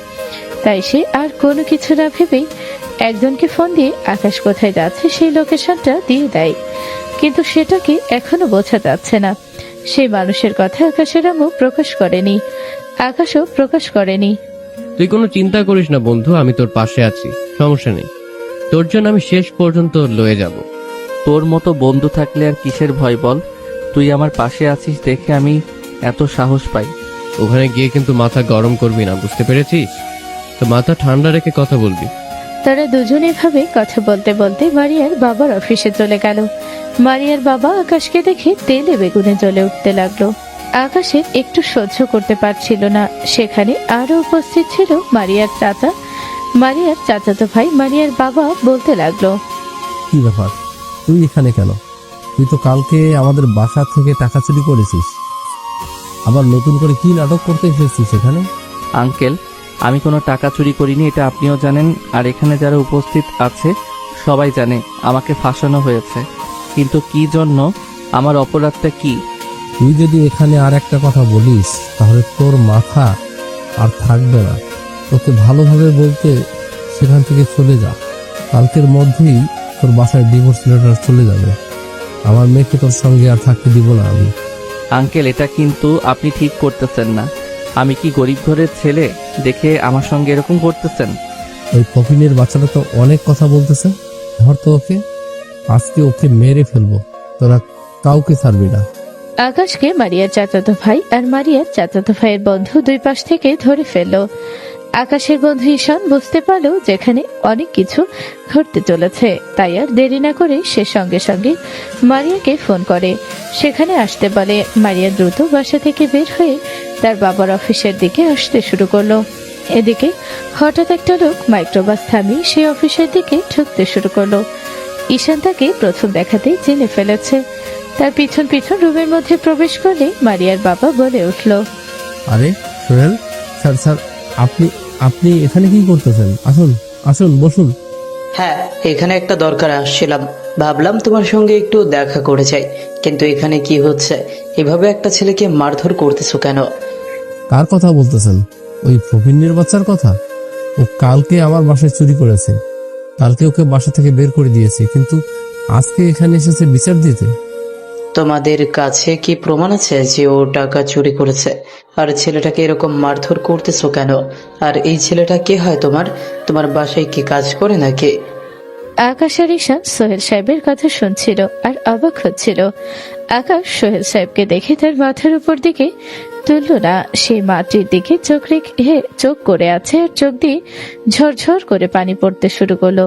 তাই সে আর কোনো কিছু না ভেবেই একজনকে ফোন দিয়ে আকাশ কোথায় যাচ্ছে সেই লোকেশনটা দিয়ে দেয়। কিন্তু সেটাকে এখনো বোঝা যাচ্ছে না। সেই মানুষের কথা আকাশের আম্মু প্রকাশ করেনি, আকাশও প্রকাশ করেনি। তুই কোনো চিন্তা করিস না বন্ধু, আমি তোর পাশে আছি, সমস্যা নেই। তোর জন্য আমি শেষ পর্যন্ত লয়ে যাব। তোর মতো বন্ধু থাকলে আর কিসের ভয় বল? তুই আমার পাশে আছিস দেখে আমি এত সাহস পাই। ওখানে গিয়ে কিন্তু মাথা গরম করবি না, বুঝতে পেরেছিস? তো মাথা ঠান্ডা রেখে কথা বলবি। তারা দুজনে ভাবে কথা বলতে বলতে মারিয়ার বাবার অফিসে চলে গেল। মারিয়ার বাবা আকাশকে দেখে তেলে বেগুনে জ্বলে উঠতে লাগলো। আকাশের একটু সহ্য করতে পারছিল না। সেখানে আরো উপস্থিত ছিল মারিয়ার চাচা, মারিয়ার চাচাতো ভাই, মারিয়ার বাবা বলতে লাগলো, কি ব্যাপার, তুই এখানে কেন? তুই তো কালকে আমাদের বাসা থেকে টাকা চুরি করেছিস, আবার নতুন করে কি নাটক করতে এসেছিস এখানে? আঙ্কেল, আমি কোনো টাকা চুরি করিনি, এটা আপনিও জানেন, আর এখানে যারা উপস্থিত আছে সবাই জানে আমাকে ফাঁসানো হয়েছে। কিন্তু কি জন্য, আমার অপরাধটা কি? তুই যদি এখানে আর একটা কথা বলিস তাহলে তোর মাথা আর থাকবে না। তোকে ভালোভাবে বলতে সেখান থেকে চলে যা। কালকের মধ্যেই তোর বাসায় ডিভোর্স লেটার চলে যাবে। আমার মেয়েকে তোর সঙ্গে আর থাকতে দিব না আমি। আঙ্কেল, এটা কিন্তু আপনি ঠিক করতেছেন না। আমি কি গরিব ঘরের ছেলে দেখে আমার সঙ্গে এরকম করতেছেন? ওই ফকিনের বাচ্চাটা তো অনেক কথা বলতেছে। ধর তো ওকে, আজকে ওকে মেরে ফেলবো, তোরা কাউকে ছাড়বি না। আকাশকে মারিয়ার চাচাতো ভাই আর মারিয়ার চাচাতো ভাইয়ের বন্ধু দুই পাশ থেকে ধরে ফেললো। আকাশের বন্ধু ঈশান বুঝতে পারলো যেখানে অনেক কিছু ঘটতে চলেছে, তাই আর দেরি না করে সে সঙ্গে সঙ্গে মারিয়াকে ফোন করে, সেখানে আসতে বলে। মারিয়া দ্রুত বাসা থেকে বের হয়ে তার বাবার অফিসের দিকে আসতে শুরু করলো। এদিকে হঠাৎ একটা লোক মাইক্রোবাস থামিয়ে সে অফিসের দিকে ঢুকতে শুরু করলো। ঈশান তাকে প্রথম দেখাতেই চিনে ফেলেছে। তার পিছন পিছন রুমের মধ্যে প্রবেশ করলে মারিয়ার বাবা বলে উঠল, আরে সোহেল স্যার, স্যার আপনি আপনি এখানে কি করতেছেন? আসুন আসুন, বসুন। হ্যাঁ, এখানে একটা দরকারে আসছিলাম, ভাবলাম তোমার সঙ্গে একটু দেখা করে যাই। কিন্তু এখানে কি হচ্ছে? এভাবে একটা ছেলেকে মারধর করতেছো কেন? কার কথা বলতেছেন? ওই ফকিন্নির বাচ্চার কথা। ও কালকে আমার বাসায় চুরি করেছে, কালকে ওকে বাসা থেকে বের করে দিয়েছি, কিন্তু আজকে এখানে এসেছে বিচার দিতে। তোমাদের কাছে কি প্রমাণ আছে যে ও টাকা চুরি করেছে? আর ছেলেটাকে এরকম মারধর করতেছো কেন? আর এই ছেলেটা কে হয় তোমার? তোমার বাসায় কি কাজ করে নাকি? আকাশ আর ঈশান সোহেল সাহেবের কথা শুনছিল আর অবাক হচ্ছিল। আকাশ সোহেল সাহেবকে দেখে তার মাথার উপর দিকে তুলল না, সেই মাটির দিকে চোখ রেখে চোখ করে আছে আর চোখ দিয়ে ঝরঝর করে পানি পড়তে শুরু করলো।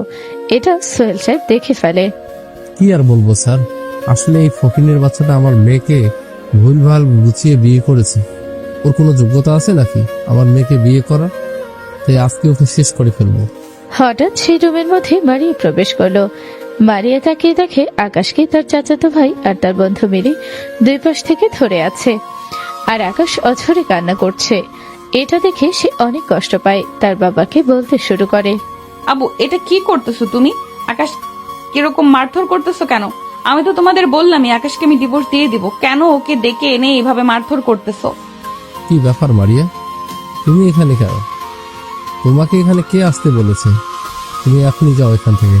এটা সোহেল সাহেব দেখে ফেলে। কি আর বলবো স্যার, আসলে এই ফকিনের বাচ্চাটা আমার মেয়েকে ভুলভাল গুছিয়ে বিয়ে করেছে। ওর কোনো যোগ্যতা আছে নাকি আমার মেয়েকে বিয়ে করার? তাই আজকে ওকে শেষ করে ফেলবো। হঠাৎ সেই রুমের মধ্যে মারিয়া প্রবেশ করলো। মারিয়া তাকিয়ে দেখে আকাশকে তার চাচাতো ভাই আর তার বন্ধু মিলে দুই পাশ থেকে ধরে আছে, আর আকাশ অঝরে কান্না করছে। এটা দেখে সে অনেক কষ্ট পায়। তার বাবাকে বলতে শুরু করে, আবু, এটা কি করতেছো তুমি? আকাশ কিরকম মারধর করতেছো কেন? আমি তো তোমাদের বললামই আকাশকে আমি ডিভোর্স দিয়ে দিব, কেন ওকে ডেকে এনে এইভাবে মারধর করতেছো? কি ব্যাপার মারিয়া, তুমি এখানে কেন? তোমাকে এখানে কে আসতে বলেছে? তুমি এখনই যাও এখান থেকে।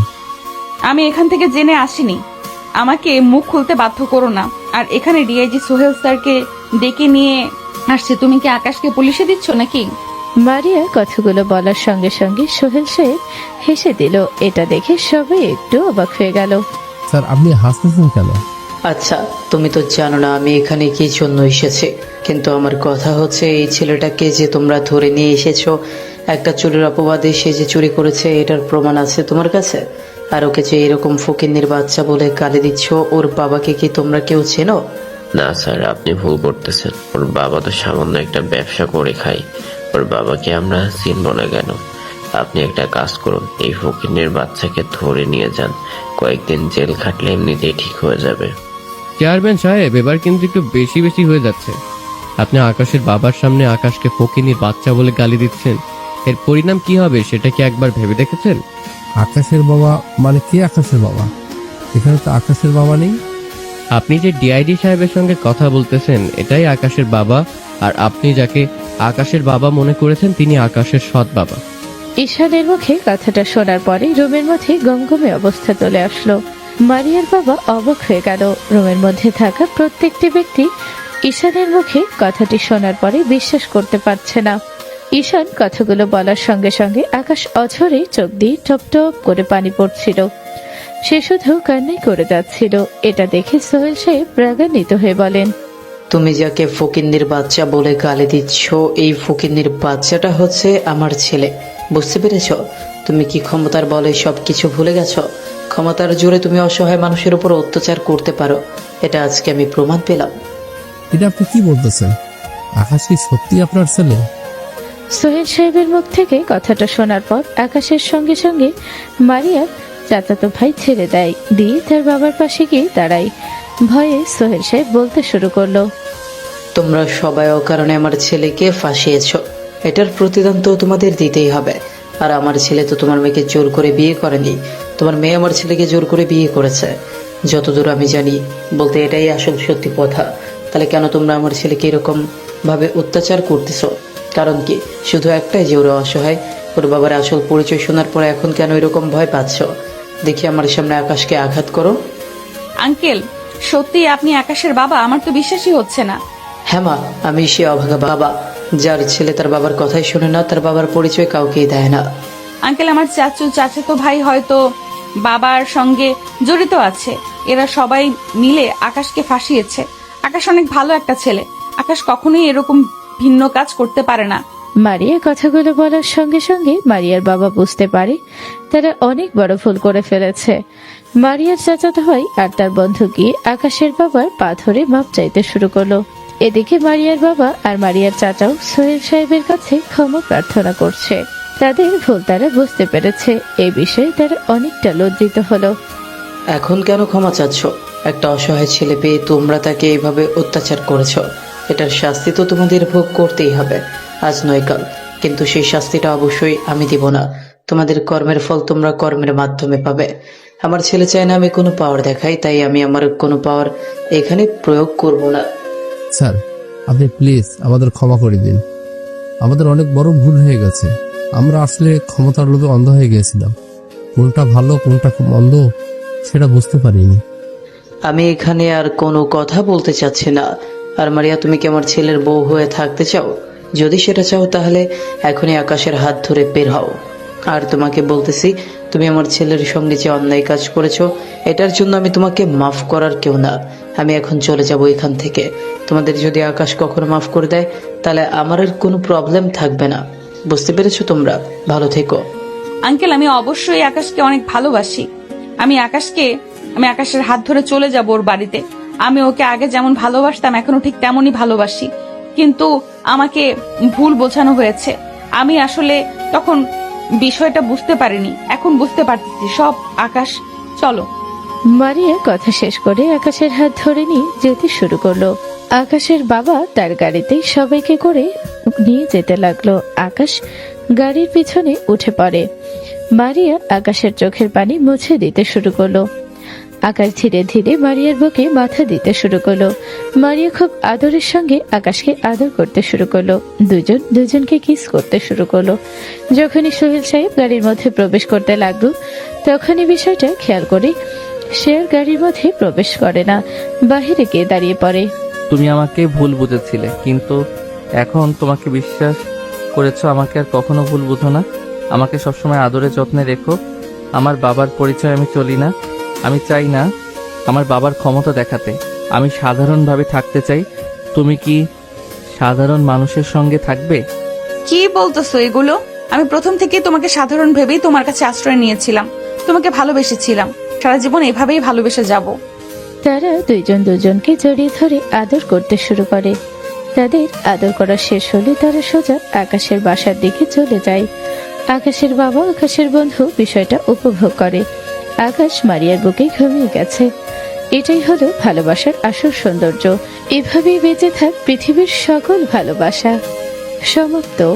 আমি এখান থেকে জেনে আসিনি, আমাকে মুখ খুলতে বাধ্য করো না। আর এখানে ডিআইজি সোহেল স্যারকে ডেকে নিয়ে আসছে, তুমি কি আকাশকে পুলিশে দিচ্ছ নাকি? মারিয়া কথাগুলো বলার সঙ্গে সঙ্গে সোহেল সাহেব হেসে দিল। এটা দেখে সবাই একটু অবাক হয়ে গেল। স্যার, আপনি হাসতেছেন কেন? আচ্ছা, তুমি তো জানো না আমি এখানে কি জন্য এসেছি, কিন্তু আমার কথা হচ্ছে এই ছেলেটাকে যে তোমরা ধরে নিয়ে এসেছো, একটা চুরির অপবাদে সে যে চুরি করেছে এটার প্রমাণ আছে তোমার কাছে? আর ওকে যে এরকম ফকিন্নির বাচ্চা বলে গালি দিচ্ছ, ওর বাবাকে কি তোমরা কেউ চেনো? না স্যার, আপনি ভুল করতেছেন। ওর বাবা তো সামান্য একটা ব্যবসা করে খায়, ওর বাবাকে আমরা চিনব না কেন? আপনি একটা কাজ করুন, এই ফকিনের বাচ্চাকে ধরে নিয়ে যান। কয়েকদিন জেল খাটলে এমনিতেই ঠিক হয়ে যাবে। চেয়ারম্যান সাহেব, এবার কিন্তু একটু বেশি বেশি হয়ে যাচ্ছে। আপনি আকাশের বাবার সামনে আকাশকে ফকিনীর বাচ্চা বলে গালি দিচ্ছেন। এর পরিণাম কি হবে সেটা কি একবার ভেবে দেখেছেন? আকাশের বাবা মানে কে? আকাশের বাবা? এখানে তো আকাশের বাবা নেই। আপনি যে ডিআইডি সাহেবের সঙ্গে কথা বলতেছেন এটাই আকাশের বাবা, আর আপনি যাকে আকাশের বাবা মনে করেছেন তিনি আকাশের সৎ বাবা। ঈশানের মুখে কথাটা শোনার পরে রুমের মধ্যে গমগমে অবস্থা চলে আসলো। মারিয়ার বাবা অবাক হয়ে গেল। রুমের মধ্যে থাকা প্রত্যেকটি ব্যক্তি ঈশানের মুখে কথাটি শোনার পরে বিশ্বাস করতে পারছে না। ঈশান কথাগুলো বলার সঙ্গে সঙ্গে আকাশ অঝরে চোখ দিয়ে টপ টপ করে পানি পড়ছিল। সে শুধু কান্নাই করে যাচ্ছিল। এটা দেখে সোহেল সাহেব রাগান্বিত হয়ে বলেন, তুমি যাকে ফকিন্নির বাচ্চা বলে গালি দিচ্ছ, এই ফকিন্নির বাচ্চাটা হচ্ছে আমার ছেলে। বুঝতে পেরেছ? তুমি কি ক্ষমতার বলে সবকিছু ভুলে গেছো? ক্ষমতার জোরে তুমি অসহায় মানুষের উপর অত্যাচার করতে পারো, এটা আজকে আমি প্রমাণ পেলাম। এটা আপনি কি বলতেছেন? আকাশ কি সত্যি আপনার ছেলে? সোহেল সাহেবের মুখ থেকে কথাটা শোনার পর আকাশের সঙ্গে সঙ্গে মারিয়ার চাচাতো ভাই ছেড়ে দেয়, দিয়ে তার বাবার পাশে গিয়ে দাঁড়ায়। ভয়ে সোহেল সাহেব বলতে শুরু করলো, তোমরা সবাই অকারণে আমার ছেলেকে ফাঁসিয়েছ, এটার প্রতিদান তো তোমাদের দিতেই হবে। আর আমার ছেলে তো তোমার মেয়েকে জোর করে বিয়ে করেনি, তোমার মেয়ে আমার ছেলেকে জোর করে বিয়ে করেছে। যতদূর আমি জানি, বলতে এটাই আসল সত্যি কথা। তাহলে কেন তোমরা আমার ছেলেকে এরকম ভাবে অত্যাচার করতেছ? কারণ কি? শুধু একটাই যে ওরা অসহায়। ওর বাবার আসল পরিচয় শোনার পরে এখন কেন এরকম ভয় পাচ্ছ? দেখি আমার সামনে আকাশকে আঘাত করো। আঙ্কেল, সত্যি আপনি আকাশের বাবা? আমার তো বিশ্বাসই হচ্ছে না। হ্যাঁ মা, আমি সে অভাগা বাবা যার ছেলে তার বাবার কথাই শোনে না, তার বাবার পরিচয় কাউকেই দেয় না। আঙ্কেল, আমার চাচাতো ভাই হয়তো বাবার সঙ্গে জড়িত আছে। এরা সবাই মিলে আকাশকে ফাঁসিয়েছে। আকাশ অনেক ভালো একটা ছেলে। আকাশ কখনোই এরকম ভিন্ন কাজ করতে পারে না। মারিয়া কথাগুলো বলার সঙ্গে সঙ্গে মারিয়ার বাবা বুঝতে পারে তারা অনেক বড় ভুল করে ফেলেছে। মারিয়ার চাচাতো ভাই আর তার বন্ধু গিয়ে আকাশের বাবার পা ধরে মাপ চাইতে শুরু করলো। এদিকে মারিয়ার বাবা আর মারিয়ার চাচাও সোহেল সাহেবের কাছে ক্ষমা প্রার্থনা করছে। তাদের ভুল তারা বুঝতে পেরেছে। এই বিষয়ে তারা অনেকটা লজ্জিত হলো। এখন কেন ক্ষমা চাচ্ছ? একটা অসহায় ছেলে পেয়ে তোমরা তাকে এইভাবে অত্যাচার করেছ, এটার শাস্তি তো তোমাদের ভোগ করতেই হবে, আজ নয় কাল। কিন্তু সেই শাস্তিটা অবশ্যই আমি দিব না। তোমাদের কর্মের ফল তোমরা কর্মের মাধ্যমে পাবে। আমার ছেলে চায় না আমি কোনো পাওয়ার দেখাই, তাই আমি আমার কোনো পাওয়ার এখানে প্রয়োগ করব না। স্যার, আপনি প্লিজ আমাদের ক্ষমা করে দিন। আমাদের অনেক বড় ভুল হয়ে গেছে। আমরা আসলে ক্ষমতার লোভে অন্ধ হয়ে গিয়েছিলাম। কোনটা ভালো কোনটা মন্দ সেটা বুঝতে পারিনি। আমি এখানে আর কোনো কথা বলতে চাচ্ছি না। আর মারিয়া, তুমি কি আমার ছেলের বউ হয়ে থাকতে চাও? যদি সেটা চাও তাহলে এখনই আকাশের হাত ধরে বের হও। আর তোমাকে বলতেছি, তুমি আমার ছেলের সঙ্গে যে অন্যায় কাজ করেছো এটার জন্য আমি তোমাকে মাফ করার কেউ না। আমি এখন চলে যাব এখান থেকে। তোমাদের যদি আকাশ কখনো মাফ করে দেয় তাহলে আমার আর কোনো প্রবলেম থাকবে না। বুঝতে পেরেছো তোমরা? ভালো থেকো। আঙ্কেল, আমি অবশ্যই আকাশকে অনেক ভালোবাসি। আমি আকাশের হাত ধরে চলে যাব ওর বাড়িতে। আমি ওকে আগে যেমন ভালোবাসতাম এখনো ঠিক তেমনই ভালোবাসি। কিন্তু আমাকে ভুল বোঝানো হয়েছে। আমি আসলে তখন বিষয়টা বুঝতে পারিনি, এখন বুঝতে পারতেছি সব। আকাশ, চলো। মারিয়া কথা শেষ করে আকাশের হাত ধরে নিয়ে যেতে শুরু করলো। আকাশের বাবা তার গাড়িতে সবাইকে করে নিয়ে যেতে লাগলো। আকাশ গাড়ির পিছনে উঠে পড়ে। মারিয়া আকাশের চোখের পানি মুছে দিতে শুরু করলো। আকাশ ধীরে ধীরে মারিয়ার বুকে মাথা দিতে শুরু করলো। মারিয়া খুব আদরের সঙ্গে আকাশকে আদর করতে শুরু করলো। দুজনকে কিস করতে শুরু করলো। যখনই সোহেল সাহেব গাড়ির মধ্যে প্রবেশ করতে লাগলো তখনই বিষয়টা খেয়াল করে সে আর গাড়ির মধ্যে প্রবেশ করে না, বাহিরে গিয়ে দাঁড়িয়ে পড়ে। তুমি আমাকে ভুল বুঝেছিলে, কিন্তু এখন তোমাকে বিশ্বাস করেছো। আমাকে আর কখনো ভুল বুঝো না। আমাকে সবসময় আদরে যত্নে রেখো। আমার বাবার পরিচয় আমি চলি না। আমি চাই না আমার বাবার ক্ষমতা দেখাতে। আমি সাধারণভাবে থাকতে চাই। তুমি কি সাধারণ মানুষের সঙ্গে থাকবে? কি বলতেছো এগুলো? আমি প্রথম থেকেই তোমাকে সাধারণ ভেবেই তোমার কাছে আশ্রয় নিয়েছিলাম। তোমাকে ভালোবেসেছিলাম। সারা জীবন এভাবেই ভালোবেসে যাব। তারা দুজনকে জড়িয়ে ধরে আদর করতে শুরু করে। তাদের আদর করা শেষ হলে তারা সোজা আকাশের বাসার দিকে চলে যায়। আকাশের বাবা আকাশের বন্ধু বিষয়টা উপভোগ করে। আকাশ মারিয়ার বুকে ঘুমিয়ে গেছে। এটাই হলো ভালোবাসার আসল সৌন্দর্য। এভাবেই বেঁচে থাক পৃথিবীর সকল ভালোবাসা। সমাপ্ত।